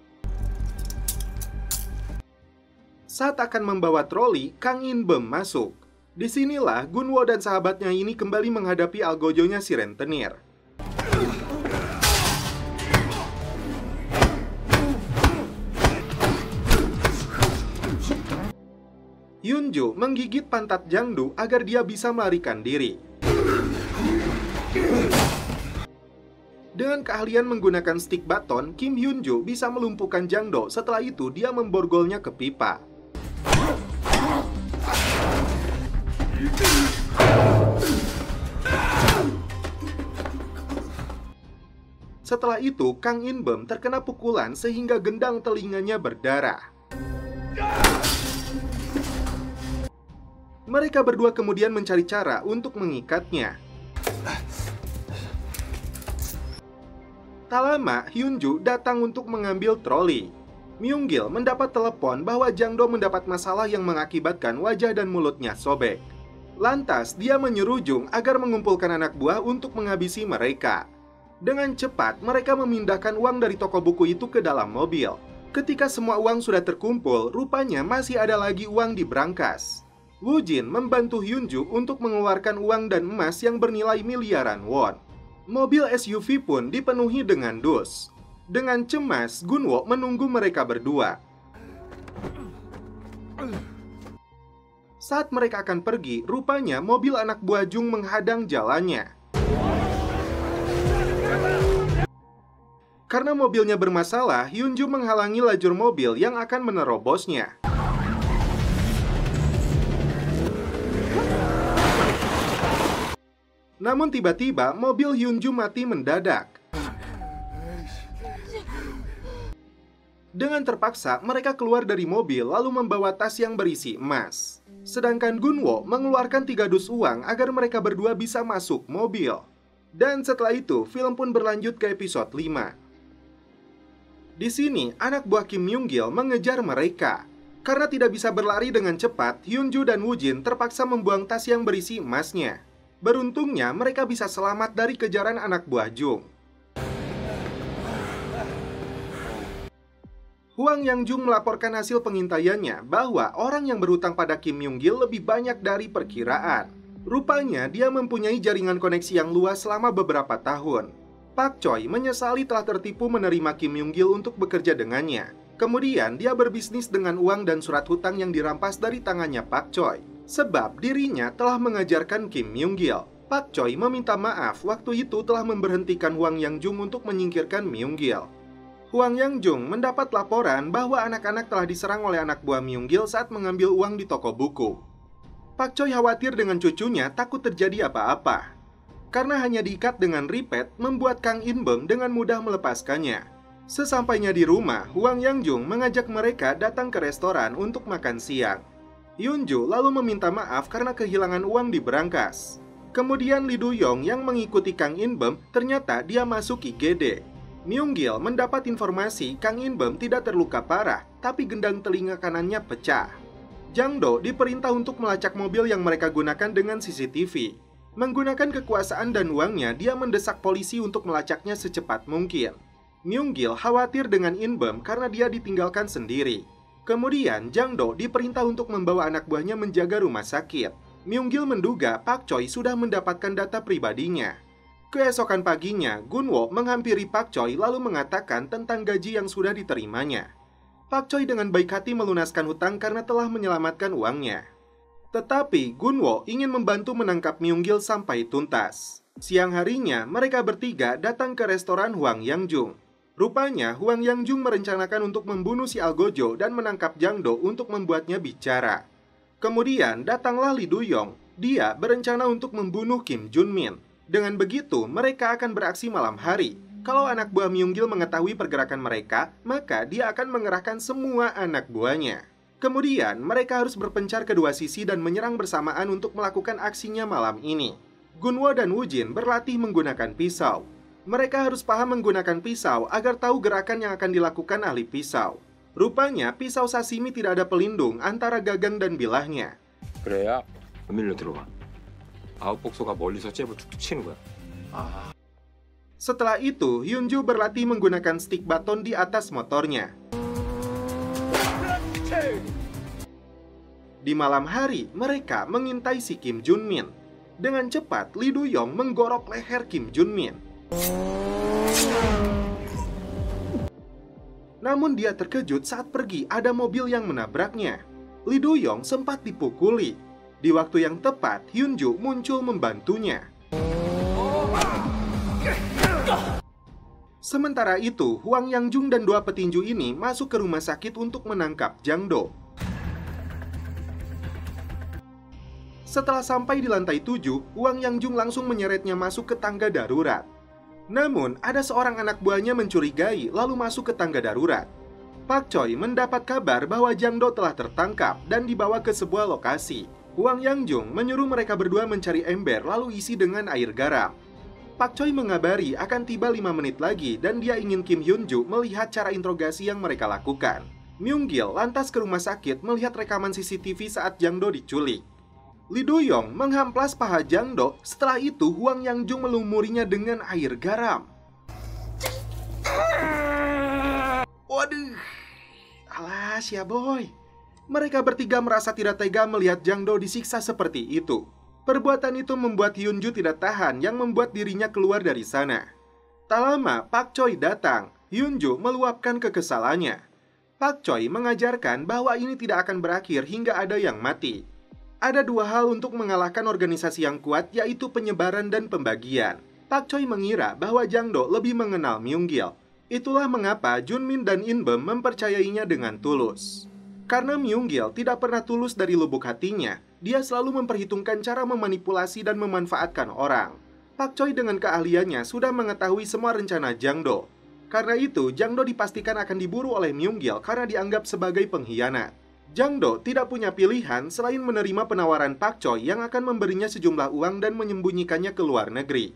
Saat akan membawa troli, Kang In-beom masuk. Disinilah Gunwo dan sahabatnya ini kembali menghadapi algojonya si rentenir. Hyun-ju menggigit pantat Jang-do agar dia bisa melarikan diri. Dengan keahlian menggunakan stik baton, Kim Hyun-ju bisa melumpuhkan Jang-do. Setelah itu, dia memborgolnya ke pipa. Setelah itu, Kang In-beom terkena pukulan sehingga gendang telinganya berdarah. Mereka berdua kemudian mencari cara untuk mengikatnya. Tak lama, Hyun-ju datang untuk mengambil troli. Myung-gil mendapat telepon bahwa Jang-do mendapat masalah yang mengakibatkan wajah dan mulutnya sobek. Lantas, dia menyuruh Jung agar mengumpulkan anak buah untuk menghabisi mereka. Dengan cepat, mereka memindahkan uang dari toko buku itu ke dalam mobil. Ketika semua uang sudah terkumpul, rupanya masih ada lagi uang di brankas. Woo Jin membantu Hyun-ju untuk mengeluarkan uang dan emas yang bernilai miliaran won. Mobil SUV pun dipenuhi dengan dus. Dengan cemas, Gunwo menunggu mereka berdua. Saat mereka akan pergi, rupanya mobil anak buah Jung menghadang jalannya. Karena mobilnya bermasalah, Hyun-ju menghalangi lajur mobil yang akan menerobosnya. Namun tiba-tiba mobil Hyun-ju mati mendadak. Dengan terpaksa, mereka keluar dari mobil lalu membawa tas yang berisi emas. Sedangkan Gunwo mengeluarkan 3 dus uang agar mereka berdua bisa masuk mobil. Dan setelah itu, film pun berlanjut ke episode 5. Di sini, anak buah Kim Myung-gil mengejar mereka. Karena tidak bisa berlari dengan cepat, Hyun-ju dan Woo Jin terpaksa membuang tas yang berisi emasnya. Beruntungnya, mereka bisa selamat dari kejaran anak buah Jung. Hwang Yang-jung melaporkan hasil pengintaiannya bahwa orang yang berhutang pada Kim Myung-gil lebih banyak dari perkiraan. Rupanya, dia mempunyai jaringan koneksi yang luas selama beberapa tahun. Pak Choi menyesali telah tertipu menerima Kim Myung-gil untuk bekerja dengannya. Kemudian, dia berbisnis dengan uang dan surat hutang yang dirampas dari tangannya Pak Choi. Sebab dirinya telah mengajarkan Kim Myung-gil. Pak Choi meminta maaf waktu itu telah memberhentikan Hwang Yang-jung untuk menyingkirkan Myung-gil. Hwang Yang-jung mendapat laporan bahwa anak-anak telah diserang oleh anak buah Myung-gil saat mengambil uang di toko buku. Pak Choi khawatir dengan cucunya takut terjadi apa-apa. Karena hanya diikat dengan ripet, membuat Kang In-beom dengan mudah melepaskannya. Sesampainya di rumah, Hwang Yang-jung mengajak mereka datang ke restoran untuk makan siang. Hyun-ju lalu meminta maaf karena kehilangan uang di brankas. Kemudian Lee Du-yong yang mengikuti Kang In-beom ternyata dia masuk IGD. Myung-gil mendapat informasi Kang In-beom tidak terluka parah, tapi gendang telinga kanannya pecah. Jang-do diperintah untuk melacak mobil yang mereka gunakan dengan CCTV. Menggunakan kekuasaan dan uangnya, dia mendesak polisi untuk melacaknya secepat mungkin. Myung-gil khawatir dengan In-beom karena dia ditinggalkan sendiri. Kemudian, Jang-do diperintah untuk membawa anak buahnya menjaga rumah sakit. Myung-gil menduga Pak Choi sudah mendapatkan data pribadinya. Keesokan paginya, Gunwo menghampiri Pak Choi lalu mengatakan tentang gaji yang sudah diterimanya. Pak Choi dengan baik hati melunaskan hutang karena telah menyelamatkan uangnya. Tetapi Gunwo ingin membantu menangkap Myung-gil sampai tuntas. Siang harinya, mereka bertiga datang ke restoran Hwang Yang-jung. Rupanya, Hwang Yang-jung merencanakan untuk membunuh si Algojo dan menangkap Jang Do untuk membuatnya bicara. Kemudian datanglah Lee Do-yong. Dia berencana untuk membunuh Kim Jun-min. Dengan begitu, mereka akan beraksi malam hari. Kalau anak buah Myung-gil mengetahui pergerakan mereka, maka dia akan mengerahkan semua anak buahnya. Kemudian, mereka harus berpencar ke dua sisi dan menyerang bersamaan untuk melakukan aksinya malam ini. Gunwo dan Woo-jin berlatih menggunakan pisau. Mereka harus paham menggunakan pisau agar tahu gerakan yang akan dilakukan ahli pisau. Rupanya, pisau sashimi tidak ada pelindung antara gagang dan bilahnya. 그래야 은밀로 들어와. 아웃 복소가 멀리서 잽을 툭툭 치는 거야. Setelah itu, Hyunju berlatih menggunakan stick baton di atas motornya. Di malam hari, mereka mengintai si Kim Jun-min. Dengan cepat, Lee Do-yong menggorok leher Kim Jun-min. Namun dia terkejut saat pergi ada mobil yang menabraknya. Lee Do-yong sempat dipukuli. Di waktu yang tepat, Hyunju muncul membantunya. Sementara itu, Hwang Yang-jung dan dua petinju ini masuk ke rumah sakit untuk menangkap Jang Do. Setelah sampai di lantai 7, Hwang Yang-jung langsung menyeretnya masuk ke tangga darurat. Namun, ada seorang anak buahnya mencurigai lalu masuk ke tangga darurat. Pak Choi mendapat kabar bahwa Jang Do telah tertangkap dan dibawa ke sebuah lokasi. Hwang Yang-jung menyuruh mereka berdua mencari ember lalu isi dengan air garam. Pak Choi mengabari akan tiba 5 menit lagi dan dia ingin Kim Hyun-ju melihat cara interogasi yang mereka lakukan. Myung-gil lantas ke rumah sakit melihat rekaman CCTV saat Jang Do diculik. Lee Do-yong menghamplas paha Jang Do, setelah itu Hwang Yang-jung melumurinya dengan air garam. Waduh, alas ya boy. Mereka bertiga merasa tidak tega melihat Jang Do disiksa seperti itu. Perbuatan itu membuat Hyunju tidak tahan yang membuat dirinya keluar dari sana. Tak lama, Pak Choi datang. Hyunju meluapkan kekesalannya. Pak Choi mengajarkan bahwa ini tidak akan berakhir hingga ada yang mati. Ada dua hal untuk mengalahkan organisasi yang kuat, yaitu penyebaran dan pembagian. Pak Choi mengira bahwa Jang Do lebih mengenal Myung-gil. Itulah mengapa Junmin dan In-beom mempercayainya dengan tulus. Karena Myung-gil tidak pernah tulus dari lubuk hatinya, dia selalu memperhitungkan cara memanipulasi dan memanfaatkan orang. Pak Choi dengan keahliannya sudah mengetahui semua rencana Jang Do. Karena itu, Jang Do dipastikan akan diburu oleh Myung-gil karena dianggap sebagai pengkhianat. Jang Do tidak punya pilihan selain menerima penawaran Pak Choi yang akan memberinya sejumlah uang dan menyembunyikannya ke luar negeri.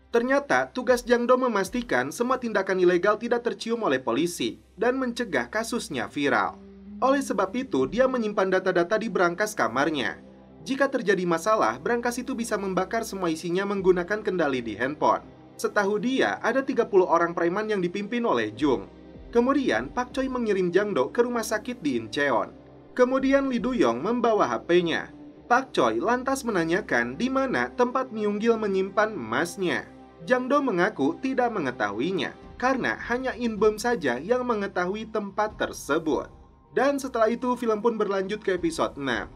Ternyata, tugas Jang Do memastikan semua tindakan ilegal tidak tercium oleh polisi dan mencegah kasusnya viral. Oleh sebab itu, dia menyimpan data-data di brankas kamarnya. Jika terjadi masalah, brankas itu bisa membakar semua isinya menggunakan kendali di handphone. Setahu dia, ada 30 orang preman yang dipimpin oleh Jung. Kemudian, Pak Choi mengirim Jang Do ke rumah sakit di Incheon. Kemudian Lee Do-yong membawa HP-nya. Pak Choi lantas menanyakan di mana tempat Myung-gil menyimpan emasnya. Jang Do mengaku tidak mengetahuinya, karena hanya In-beom saja yang mengetahui tempat tersebut. Dan setelah itu, film pun berlanjut ke episode 6.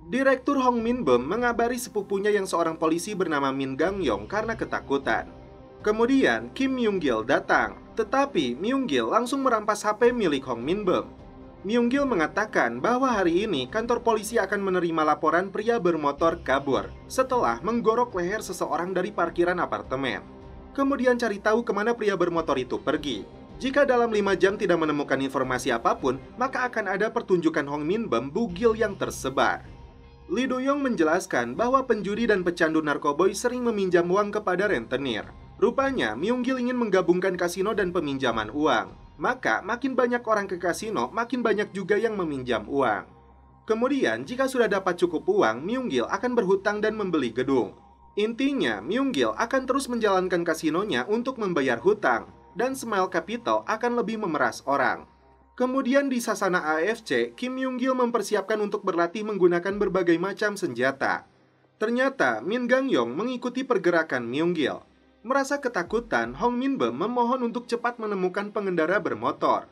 Direktur Hong Min-beom mengabari sepupunya yang seorang polisi bernama Min Gang-yong karena ketakutan. Kemudian, Kim Myung-gil datang, tetapi Myung-gil langsung merampas HP milik Hong Min-beom. Myung-gil mengatakan bahwa hari ini kantor polisi akan menerima laporan pria bermotor kabur setelah menggorok leher seseorang dari parkiran apartemen. Kemudian cari tahu kemana pria bermotor itu pergi. Jika dalam 5 jam tidak menemukan informasi apapun, maka akan ada pertunjukan Hong Min-beom bugil yang tersebar. Lee Do-yong menjelaskan bahwa penjudi dan pecandu narkoboy sering meminjam uang kepada rentenir. Rupanya, Myung-gil ingin menggabungkan kasino dan peminjaman uang. Maka, makin banyak orang ke kasino, makin banyak juga yang meminjam uang. Kemudian, jika sudah dapat cukup uang, Myung-gil akan berhutang dan membeli gedung. Intinya, Myung-gil akan terus menjalankan kasinonya untuk membayar hutang. Dan Smile Capital akan lebih memeras orang. Kemudian di Sasana AFC, Kim Myung-gil mempersiapkan untuk berlatih menggunakan berbagai macam senjata. Ternyata Min Gang-yong mengikuti pergerakan Myung-gil. Merasa ketakutan, Hong Min-beom memohon untuk cepat menemukan pengendara bermotor.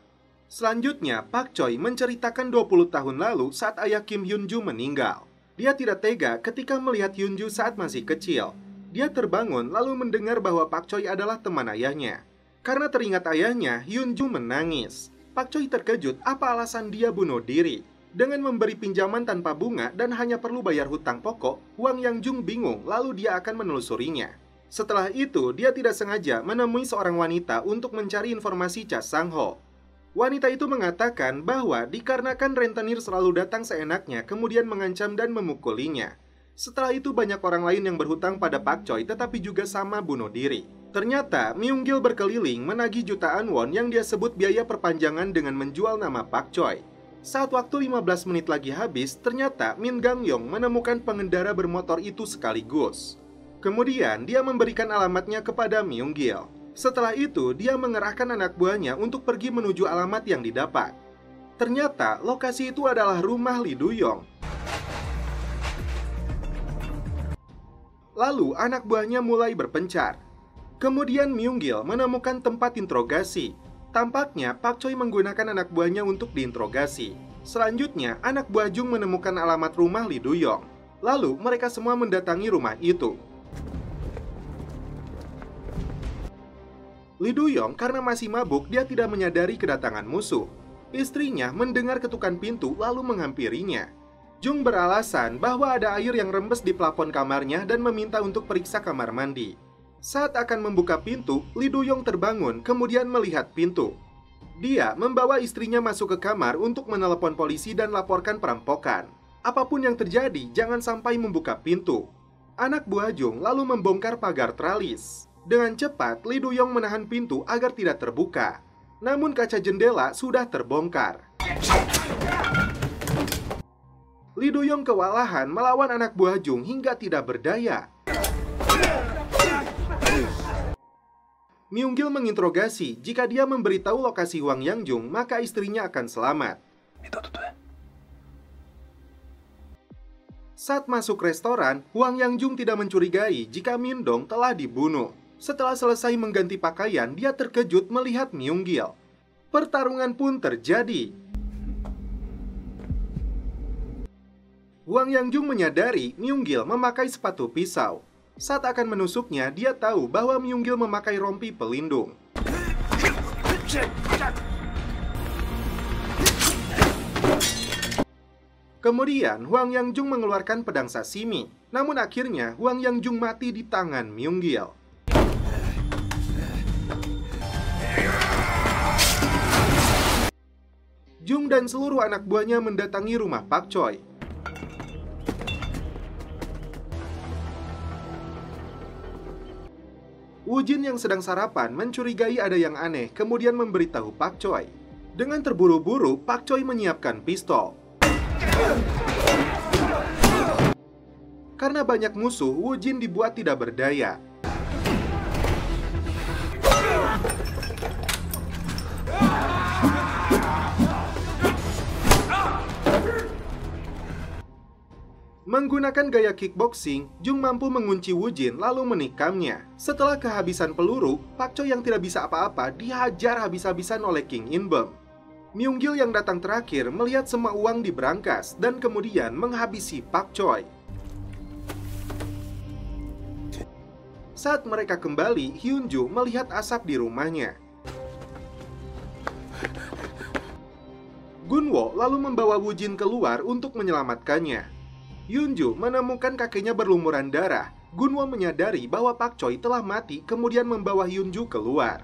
Selanjutnya, Pak Choi menceritakan 20 tahun lalu saat ayah Kim Hyun-ju meninggal. Dia tidak tega ketika melihat Hyun-ju saat masih kecil. Dia terbangun lalu mendengar bahwa Pak Choi adalah teman ayahnya. Karena teringat ayahnya, Hyun-ju menangis. Pak Choi terkejut apa alasan dia bunuh diri. Dengan memberi pinjaman tanpa bunga dan hanya perlu bayar hutang pokok, Hwang Yang-jung bingung lalu dia akan menelusurinya. Setelah itu, dia tidak sengaja menemui seorang wanita untuk mencari informasi Cha Sang-ho. Wanita itu mengatakan bahwa dikarenakan rentenir selalu datang seenaknya kemudian mengancam dan memukulinya. Setelah itu banyak orang lain yang berhutang pada Pak Choi tetapi juga sama bunuh diri. Ternyata Myung-gil berkeliling menagih jutaan won yang dia sebut biaya perpanjangan dengan menjual nama Pak Choi. Saat waktu 15 menit lagi habis, ternyata Min Gang-yong menemukan pengendara bermotor itu sekaligus. Kemudian dia memberikan alamatnya kepada Myung-gil. Setelah itu, dia mengerahkan anak buahnya untuk pergi menuju alamat yang didapat. Ternyata lokasi itu adalah rumah Lee Do-yong. Lalu anak buahnya mulai berpencar. Kemudian Myung-gil menemukan tempat interogasi. Tampaknya Pak Choi menggunakan anak buahnya untuk diinterogasi. Selanjutnya, anak buah Jung menemukan alamat rumah Lee Do-yong. Lalu mereka semua mendatangi rumah itu. Lee Do-yong karena masih mabuk, dia tidak menyadari kedatangan musuh. Istrinya mendengar ketukan pintu lalu menghampirinya. Jung beralasan bahwa ada air yang rembes di plafon kamarnya dan meminta untuk periksa kamar mandi. Saat akan membuka pintu, Lee Do-yong terbangun kemudian melihat pintu. Dia membawa istrinya masuk ke kamar untuk menelepon polisi dan laporkan perampokan. Apapun yang terjadi, jangan sampai membuka pintu. Anak buah Jung lalu membongkar pagar tralis. Dengan cepat, Lee Do-yong menahan pintu agar tidak terbuka. Namun kaca jendela sudah terbongkar. Lee Do-yong kewalahan melawan anak buah Jung hingga tidak berdaya. Myung-gil menginterogasi, jika dia memberitahu lokasi Hwang Yang-jung, maka istrinya akan selamat. Saat masuk restoran, Hwang Yang-jung tidak mencurigai jika Min-dong telah dibunuh. Setelah selesai mengganti pakaian, dia terkejut melihat Myung-gil. Pertarungan pun terjadi. Hwang Yang-jung menyadari Myung-gil memakai sepatu pisau. Saat akan menusuknya, dia tahu bahwa Myung-gil memakai rompi pelindung. Kemudian, Hwang Yang-jung mengeluarkan pedang sashimi. Namun akhirnya, Hwang Yang-jung mati di tangan Myung-gil. Jung dan seluruh anak buahnya mendatangi rumah Pak Choi. Woo Jin yang sedang sarapan mencurigai ada yang aneh, kemudian memberitahu Pak Choi. Dengan terburu-buru, Pak Choi menyiapkan pistol. Karena banyak musuh, Woo Jin dibuat tidak berdaya. Menggunakan gaya kickboxing, Jung mampu mengunci Woo Jin lalu menikamnya. Setelah kehabisan peluru, Pak Choi yang tidak bisa apa-apa dihajar habis-habisan oleh King In-beom. Myung-gil yang datang terakhir melihat semua uang diberangkas dan kemudian menghabisi Pak Choi. Saat mereka kembali, Hyun-ju melihat asap di rumahnya. Gunwo lalu membawa Woo Jin keluar untuk menyelamatkannya. Hyun-ju menemukan kakinya berlumuran darah. Gunwo menyadari bahwa Pak Choi telah mati, kemudian membawa Hyun-ju keluar.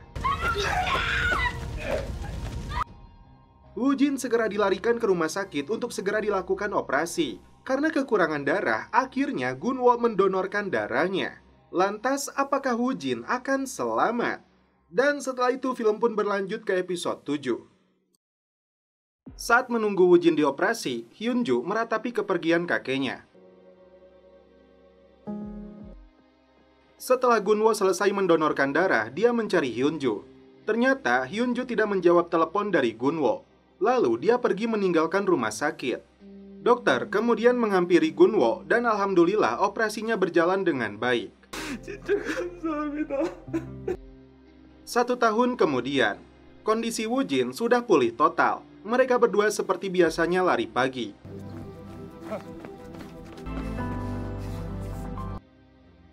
Woo Jin segera dilarikan ke rumah sakit untuk segera dilakukan operasi. Karena kekurangan darah, akhirnya Gunwo mendonorkan darahnya. Lantas, apakah Woo Jin akan selamat? Dan setelah itu, film pun berlanjut ke episode 7. Saat menunggu Woo Jin dioperasi, Hyun-ju meratapi kepergian kakeknya. Setelah Gunwo selesai mendonorkan darah, dia mencari Hyun-ju. Ternyata Hyun-ju tidak menjawab telepon dari Gunwo. Lalu dia pergi meninggalkan rumah sakit. Dokter kemudian menghampiri Gunwo dan alhamdulillah operasinya berjalan dengan baik. 1 tahun kemudian, kondisi Woojin sudah pulih total. Mereka berdua seperti biasanya lari pagi.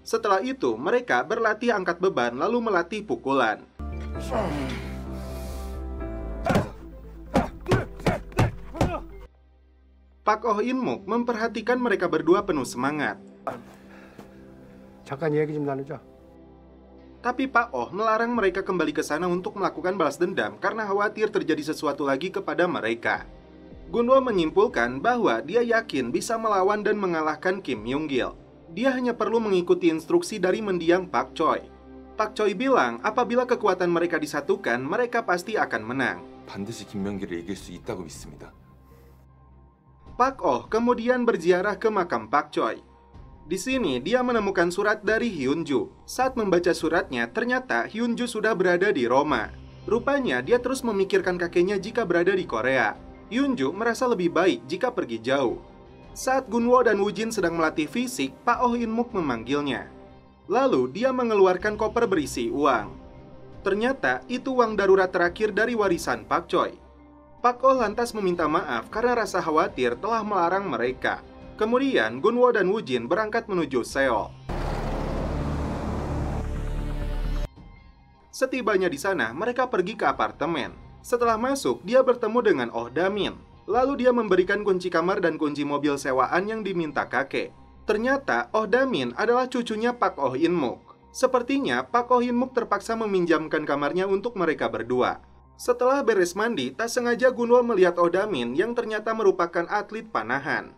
Setelah itu, mereka berlatih angkat beban lalu melatih pukulan. Pak Oh In-muk memperhatikan mereka berdua penuh semangat. 잠깐 얘기 좀 나누자. Tapi Pak Oh melarang mereka kembali ke sana untuk melakukan balas dendam karena khawatir terjadi sesuatu lagi kepada mereka. Gunwo menyimpulkan bahwa dia yakin bisa melawan dan mengalahkan Kim Myung-gil. Dia hanya perlu mengikuti instruksi dari mendiang Pak Choi. Pak Choi bilang apabila kekuatan mereka disatukan, mereka pasti akan menang. 반드시 김명기를 이길 수 있다고 믿습니다. Pak Oh kemudian berziarah ke makam Pak Choi. Di sini dia menemukan surat dari Hyunju. Saat membaca suratnya, ternyata Hyunju sudah berada di Roma. Rupanya dia terus memikirkan kakeknya jika berada di Korea. Hyunju merasa lebih baik jika pergi jauh. Saat Gunwo dan Woojin sedang melatih fisik, Pak Oh In-muk memanggilnya. Lalu dia mengeluarkan koper berisi uang. Ternyata itu uang darurat terakhir dari warisan Pak Choi. Pak Oh lantas meminta maaf karena rasa khawatir telah melarang mereka. Kemudian Gunwo dan Woojin berangkat menuju Seoul. Setibanya di sana, mereka pergi ke apartemen. Setelah masuk, dia bertemu dengan Oh Da-min. Lalu dia memberikan kunci kamar dan kunci mobil sewaan yang diminta kakek. Ternyata Oh Da-min adalah cucunya Pak Oh In-muk. Sepertinya Pak Oh In-muk terpaksa meminjamkan kamarnya untuk mereka berdua. Setelah beres mandi, tak sengaja Gunwo melihat Oh Da-min yang ternyata merupakan atlet panahan.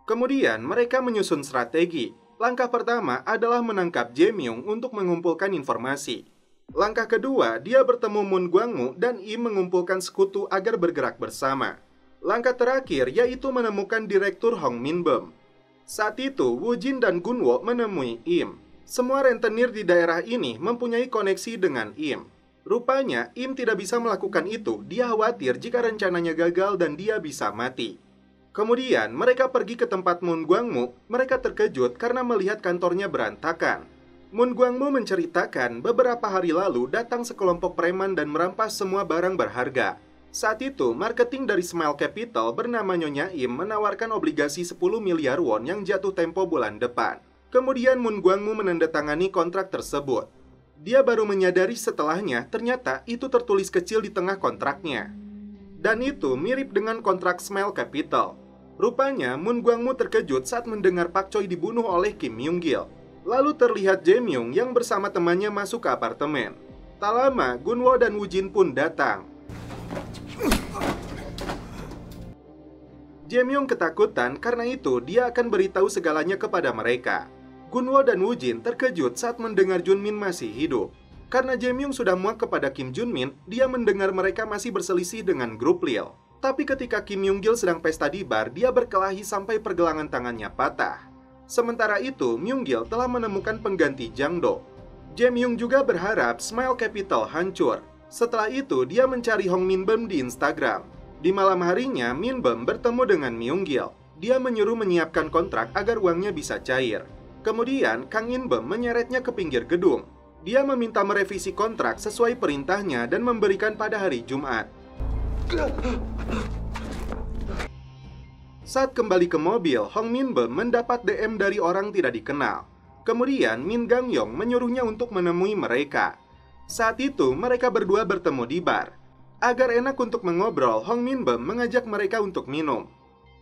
Kemudian mereka menyusun strategi. Langkah pertama adalah menangkap Jae Myung untuk mengumpulkan informasi. Langkah kedua, dia bertemu Moon Gwang-mu dan Im mengumpulkan sekutu agar bergerak bersama. Langkah terakhir yaitu menemukan Direktur Hong Min-beom. Saat itu, Woojin dan Gunwo menemui Im. Semua rentenir di daerah ini mempunyai koneksi dengan Im. Rupanya, Im tidak bisa melakukan itu. Dia khawatir jika rencananya gagal dan dia bisa mati. Kemudian, mereka pergi ke tempat Moon Gwang-mu. Mereka terkejut karena melihat kantornya berantakan. Moon Gwang-mu menceritakan beberapa hari lalu datang sekelompok preman dan merampas semua barang berharga. Saat itu, marketing dari Smile Capital bernama Nyonya Im menawarkan obligasi 10 miliar won yang jatuh tempo bulan depan. Kemudian Moon Gwang-mu menandatangani kontrak tersebut. Dia baru menyadari setelahnya ternyata itu tertulis kecil di tengah kontraknya. Dan itu mirip dengan kontrak Smile Capital. Rupanya Moon Gwang-mu terkejut saat mendengar Pak Choi dibunuh oleh Kim Myung-gil. Lalu terlihat Jae Myung yang bersama temannya masuk ke apartemen. Tak lama, Gunwo dan Woojin pun datang. Jae Myung ketakutan karena itu dia akan beritahu segalanya kepada mereka. Gunwo dan Woojin terkejut saat mendengar Junmin masih hidup. Karena Jae Myung sudah muak kepada Kim Junmin, dia mendengar mereka masih berselisih dengan grup Lil. Tapi ketika Kim Myung-gil sedang pesta di bar, dia berkelahi sampai pergelangan tangannya patah. Sementara itu, Myung-gil telah menemukan pengganti Jang Do. Jae Myung juga berharap Smile Capital hancur. Setelah itu, dia mencari Hong Min-beom di Instagram. Di malam harinya, Min-beom bertemu dengan Myung-gil. Dia menyuruh menyiapkan kontrak agar uangnya bisa cair. Kemudian, Kang In-beom menyeretnya ke pinggir gedung. Dia meminta merevisi kontrak sesuai perintahnya dan memberikan pada hari Jumat. Saat kembali ke mobil, Hong Min-beom mendapat DM dari orang tidak dikenal. Kemudian Min Gang-yong menyuruhnya untuk menemui mereka. Saat itu mereka berdua bertemu di bar. Agar enak untuk mengobrol, Hong Min-beom mengajak mereka untuk minum.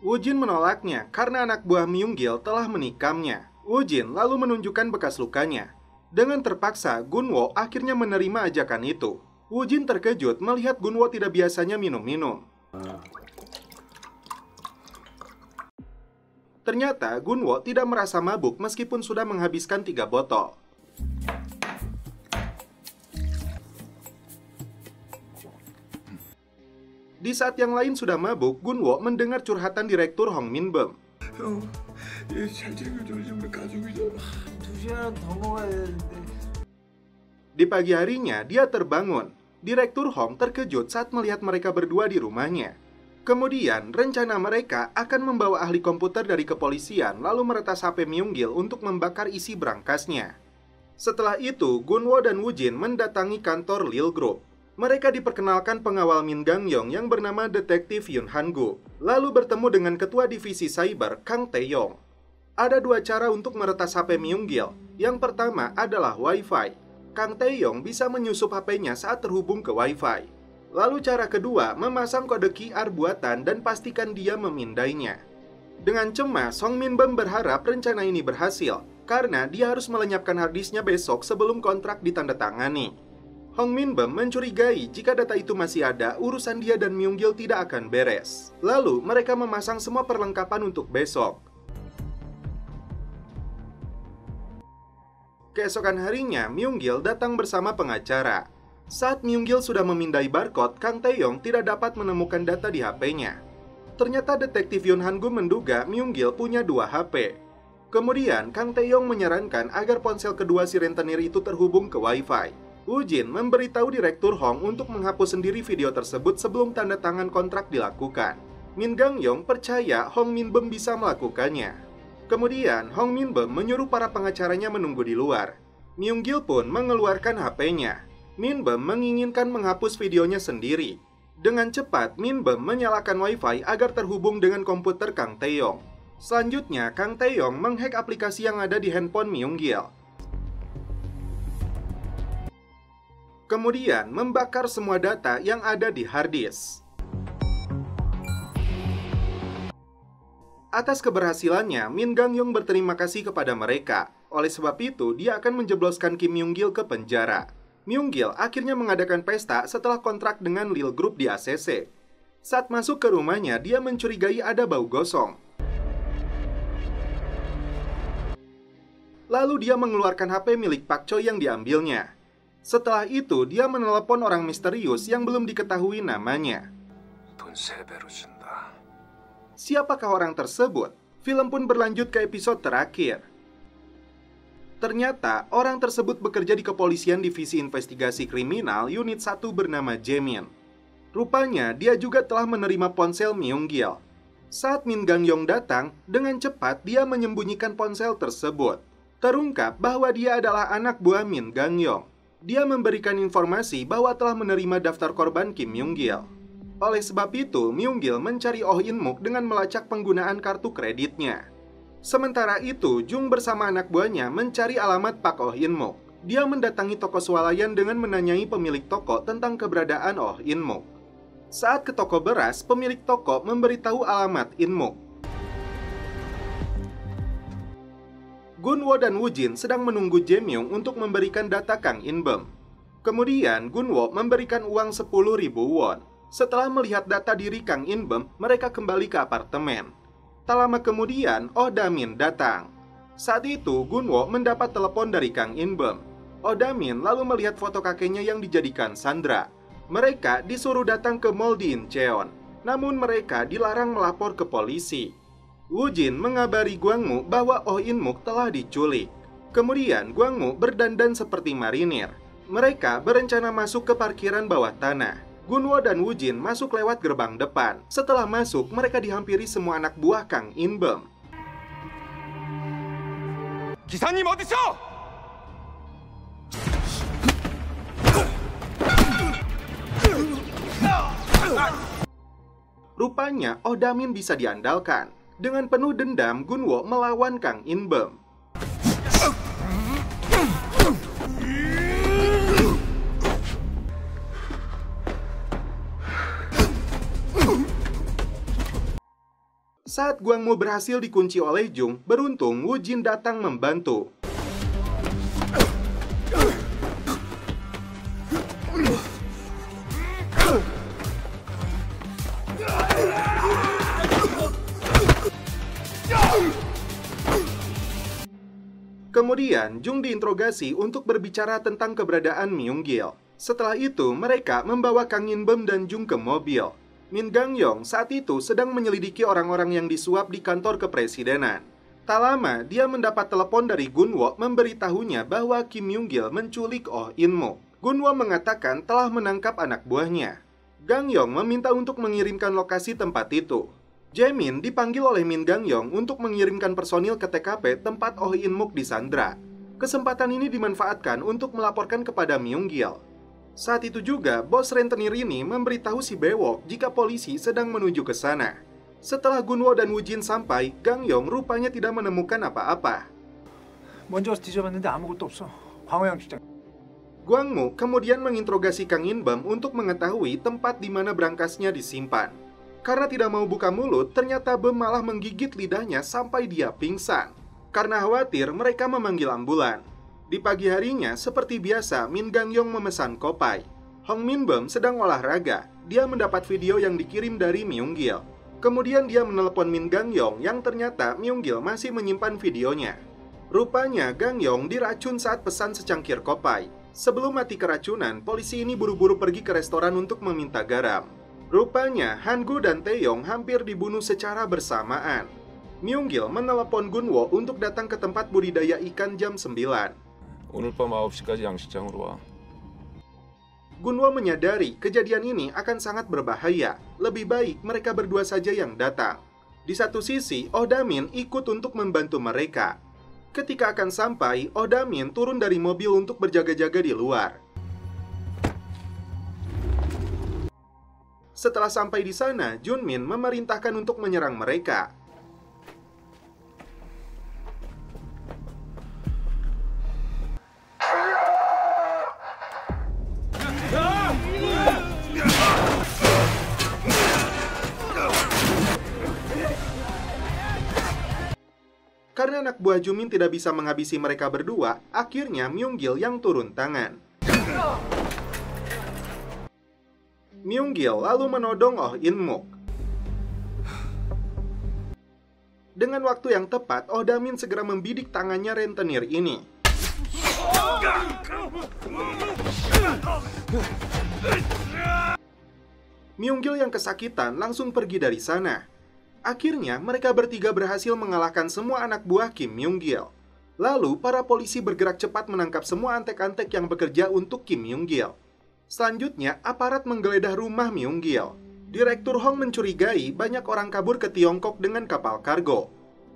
Woojin menolaknya karena anak buah Myung-gil telah menikamnya. Woojin lalu menunjukkan bekas lukanya. Dengan terpaksa, Gunwo akhirnya menerima ajakan itu. Woojin terkejut melihat Gunwo tidak biasanya minum-minum. Ternyata Gunwo tidak merasa mabuk meskipun sudah menghabiskan 3 botol. Di saat yang lain sudah mabuk, Gunwo mendengar curhatan Direktur Hong Min-beom. Di pagi harinya, dia terbangun. Direktur Hong terkejut saat melihat mereka berdua di rumahnya. Kemudian, rencana mereka akan membawa ahli komputer dari kepolisian lalu meretas HP Myung-gil untuk membakar isi berangkasnya. Setelah itu, Gunwo dan Woo-jin mendatangi kantor Lil Group. Mereka diperkenalkan pengawal Min Gang-yong yang bernama Detektif Yoon Han-gu, lalu bertemu dengan Ketua Divisi Cyber Kang Tae-yong. Ada dua cara untuk meretas HP Myung-gil. Yang pertama adalah Wi-Fi. Kang Tae-yong bisa menyusup HP-nya saat terhubung ke Wi-Fi. Lalu cara kedua, memasang kode QR buatan dan pastikan dia memindainya. Dengan cemas, Hong Min-bum berharap rencana ini berhasil, karena dia harus melenyapkan harddisknya besok sebelum kontrak ditandatangani. Hong Min-bum mencurigai jika data itu masih ada, urusan dia dan Myung-gil tidak akan beres. Lalu, mereka memasang semua perlengkapan untuk besok. Keesokan harinya, Myung-gil datang bersama pengacara. Saat Myung-gil sudah memindai barcode, Kang Tae-yong tidak dapat menemukan data di HP-nya. Ternyata Detektif Yoon Han-gu menduga Myung-gil punya dua HP. Kemudian, Kang Tae-yong menyarankan agar ponsel kedua si rentenir itu terhubung ke Wi-Fi. Woo-jin memberitahu Direktur Hong untuk menghapus sendiri video tersebut sebelum tanda tangan kontrak dilakukan. Min Gang-yong percaya Hong Min-bum bisa melakukannya. Kemudian, Hong Min-bum menyuruh para pengacaranya menunggu di luar. Myung-gil pun mengeluarkan HP-nya. Min-bum menginginkan menghapus videonya sendiri. Dengan cepat, Min-bum menyalakan Wi-Fi agar terhubung dengan komputer Kang Tae-yong. Selanjutnya, Kang Tae-yong menghack aplikasi yang ada di handphone Myung-gil. Kemudian, membakar semua data yang ada di harddisk. Atas keberhasilannya, Min Gang-yong berterima kasih kepada mereka. Oleh sebab itu, dia akan menjebloskan Kim Myung-gil ke penjara. Myung-gil akhirnya mengadakan pesta setelah kontrak dengan Lil Group di ACC. Saat masuk ke rumahnya, dia mencurigai ada bau gosong. Lalu dia mengeluarkan HP milik Pak Choi yang diambilnya. Setelah itu, dia menelepon orang misterius yang belum diketahui namanya. Siapakah orang tersebut? Film pun berlanjut ke episode terakhir. Ternyata, orang tersebut bekerja di kepolisian divisi investigasi kriminal unit 1 bernama Jaemin. Rupanya, dia juga telah menerima ponsel Myung-gil. Saat Min Gang-yong datang, dengan cepat dia menyembunyikan ponsel tersebut. Terungkap bahwa dia adalah anak buah Min Gang-yong. Dia memberikan informasi bahwa telah menerima daftar korban Kim Myung-gil. Oleh sebab itu, Myung-gil mencari Oh In-muk dengan melacak penggunaan kartu kreditnya. Sementara itu, Jung bersama anak buahnya mencari alamat Pak Oh In-muk. Dia mendatangi toko swalayan dengan menanyai pemilik toko tentang keberadaan Oh In-muk. Saat ke toko beras, pemilik toko memberitahu alamat In-muk. Gunwo dan Woo-jin sedang menunggu Jae-myung untuk memberikan data Kang In-bum. Kemudian, Gunwo memberikan uang 10.000 won. Setelah melihat data diri Kang In-bum, mereka kembali ke apartemen. Tak lama kemudian, Oh Da-min datang. Saat itu, Gunwo mendapat telepon dari Kang In-bum. Oh Da-min lalu melihat foto kakeknya yang dijadikan Sandra. Mereka disuruh datang ke mall di Incheon. Namun mereka dilarang melapor ke polisi. Woo-jin mengabari Gwang-mu bahwa Oh In-muk telah diculik. Kemudian, Gwang-mu berdandan seperti marinir. Mereka berencana masuk ke parkiran bawah tanah. Gunwo dan Woo-jin masuk lewat gerbang depan. Setelah masuk, mereka dihampiri semua anak buah Kang In-bum. 기사님 어디서? Rupanya, Oh Da-min bisa diandalkan. Dengan penuh dendam, Gunwo melawan Kang In-bum. Saat Gwang-mu berhasil dikunci oleh Jung, beruntung Woo-jin datang membantu. Kemudian, Jung diinterogasi untuk berbicara tentang keberadaan Myung-gil. Setelah itu, mereka membawa Kang In-bum dan Jung ke mobil. Min Gang-yong saat itu sedang menyelidiki orang-orang yang disuap di kantor kepresidenan. Tak lama, dia mendapat telepon dari Gunwo memberitahunya bahwa Kim Myung-gil menculik Oh In-muk. Gunwo mengatakan telah menangkap anak buahnya. Gang Yong meminta untuk mengirimkan lokasi tempat itu. Jaemin dipanggil oleh Min Gang Yong untuk mengirimkan personil ke TKP tempat Oh In Muk disandra. Kesempatan ini dimanfaatkan untuk melaporkan kepada Myung Gil. Saat itu juga, bos rentenir ini memberitahu si Bewok jika polisi sedang menuju ke sana. Setelah Gunwo dan Woo-jin sampai, Gang Yong rupanya tidak menemukan apa-apa. 먼저 와서 뒤져봤는데 아무것도 없어. 광호영 주장. Gwangmu kemudian menginterogasi Kang In-bum untuk mengetahui tempat di mana berangkasnya disimpan. Karena tidak mau buka mulut, ternyata Bum malah menggigit lidahnya sampai dia pingsan. Karena khawatir, mereka memanggil ambulan. Di pagi harinya, seperti biasa, Min Gang Yong memesan kopai. Hong Min Bum sedang olahraga. Dia mendapat video yang dikirim dari Myung Gil. Kemudian dia menelepon Min Gang Yong yang ternyata Myung Gil masih menyimpan videonya. Rupanya, Gang Yong diracun saat pesan secangkir kopai. Sebelum mati keracunan, polisi ini buru-buru pergi ke restoran untuk meminta garam. Rupanya, Han-gu dan Tae-yong hampir dibunuh secara bersamaan. Myung Gil menelepon Gunwo untuk datang ke tempat budidaya ikan jam 9. 오늘 밤 9시까지 양식장으로 와. Gunwo menyadari kejadian ini akan sangat berbahaya. Lebih baik mereka berdua saja yang datang. Di satu sisi, Oh Da-min ikut untuk membantu mereka. Ketika akan sampai, Oh Da-min turun dari mobil untuk berjaga-jaga di luar. Setelah sampai di sana, Junmin memerintahkan untuk menyerang mereka. Karena anak buah Jumin tidak bisa menghabisi mereka berdua, akhirnya Myung Gil yang turun tangan. Myung Gil lalu menodong Oh In Muk. Dengan waktu yang tepat, Oh Da-min segera membidik tangannya rentenir ini. Myung Gil yang kesakitan langsung pergi dari sana. Akhirnya, mereka bertiga berhasil mengalahkan semua anak buah Kim Myung Gil. Lalu, para polisi bergerak cepat menangkap semua antek-antek yang bekerja untuk Kim Myung Gil. Selanjutnya, aparat menggeledah rumah Myung Gil. Direktur Hong mencurigai banyak orang kabur ke Tiongkok dengan kapal kargo.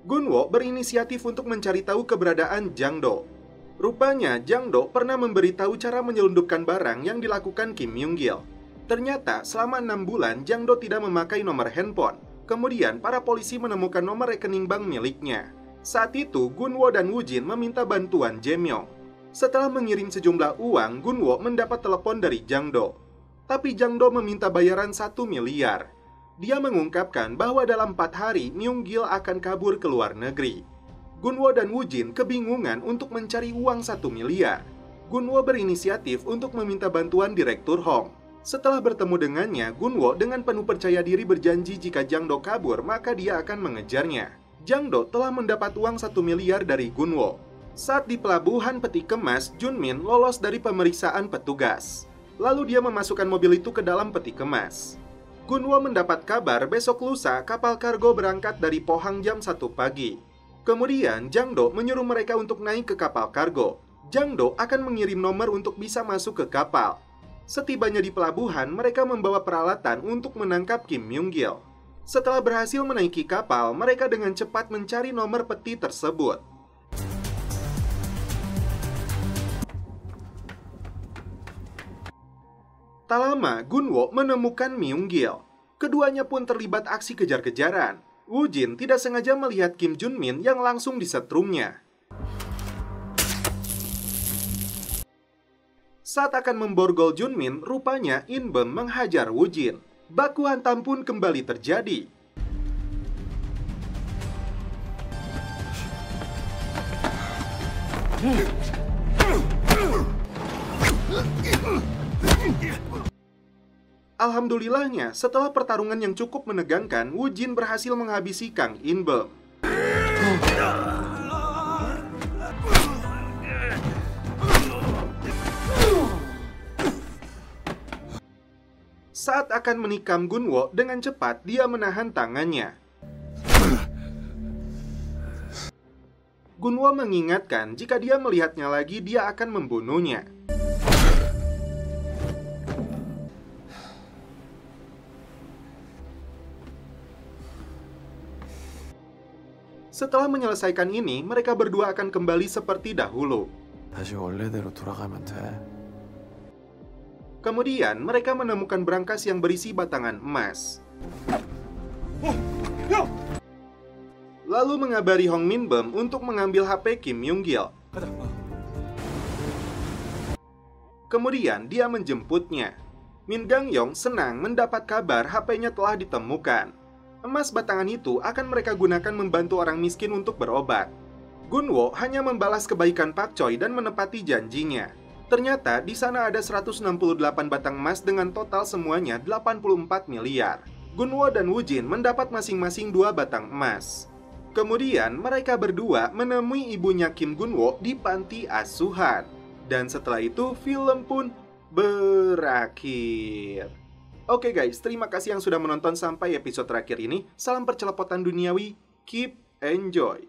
Gunwo berinisiatif untuk mencari tahu keberadaan Jang Do. Rupanya, Jang Do pernah memberitahu cara menyelundupkan barang yang dilakukan Kim Myung Gil. Ternyata, selama 6 bulan, Jang Do tidak memakai nomor handphone. Kemudian, para polisi menemukan nomor rekening bank miliknya. Saat itu, Gunwo dan Woo-jin meminta bantuan Jae-myung. Setelah mengirim sejumlah uang, Gunwo mendapat telepon dari Jang Do. Tapi Jang Do meminta bayaran 1 miliar. Dia mengungkapkan bahwa dalam 4 hari, Myung Gil akan kabur ke luar negeri. Gunwo dan Woo-jin kebingungan untuk mencari uang 1 miliar. Gunwo berinisiatif untuk meminta bantuan Direktur Hong. Setelah bertemu dengannya, Gunwo dengan penuh percaya diri berjanji jika Jang Do kabur, maka dia akan mengejarnya. Jang Do telah mendapat uang 1 miliar dari Gunwo. Saat di pelabuhan peti kemas, Junmin lolos dari pemeriksaan petugas. Lalu dia memasukkan mobil itu ke dalam peti kemas. Gunwo mendapat kabar besok lusa kapal kargo berangkat dari Pohang jam 1 pagi. Kemudian, Jang Do menyuruh mereka untuk naik ke kapal kargo. Jang Do akan mengirim nomor untuk bisa masuk ke kapal. Setibanya di pelabuhan, mereka membawa peralatan untuk menangkap Kim Myung Gil. Setelah berhasil menaiki kapal, mereka dengan cepat mencari nomor peti tersebut. Tak lama, Gunwo menemukan Myung Gil. Keduanya pun terlibat aksi kejar-kejaran. Woo-jin tidak sengaja melihat Kim Junmin yang langsung disetrumnya. Saat akan memborgol Junmin, rupanya In-bum menghajar Woo-jin. Baku hantam pun kembali terjadi. Alhamdulillahnya, setelah pertarungan yang cukup menegangkan, Woo-jin berhasil menghabisi Kang In-bum. Saat akan menikam Gunwo, dengan cepat dia menahan tangannya. Gunwo mengingatkan jika dia melihatnya lagi, dia akan membunuhnya. Setelah menyelesaikan ini, mereka berdua akan kembali seperti dahulu. 다시 원래대로 돌아가면 돼. Kemudian, mereka menemukan brankas yang berisi batangan emas. Lalu mengabari Hong Min-beom untuk mengambil HP Kim Yung-gil. Kemudian, dia menjemputnya. Min Gang-yong senang mendapat kabar HP-nya telah ditemukan. Emas batangan itu akan mereka gunakan membantu orang miskin untuk berobat. Gunwo hanya membalas kebaikan Pak Choi dan menepati janjinya. Ternyata di sana ada 168 batang emas dengan total semuanya 84 miliar. Gunwo dan Woo-jin mendapat masing-masing 2 batang emas. Kemudian mereka berdua menemui ibunya Kim Gunwo di panti asuhan. Dan setelah itu film pun berakhir. Oke guys, terima kasih yang sudah menonton sampai episode terakhir ini. Salam percelepotan duniawi, keep enjoy.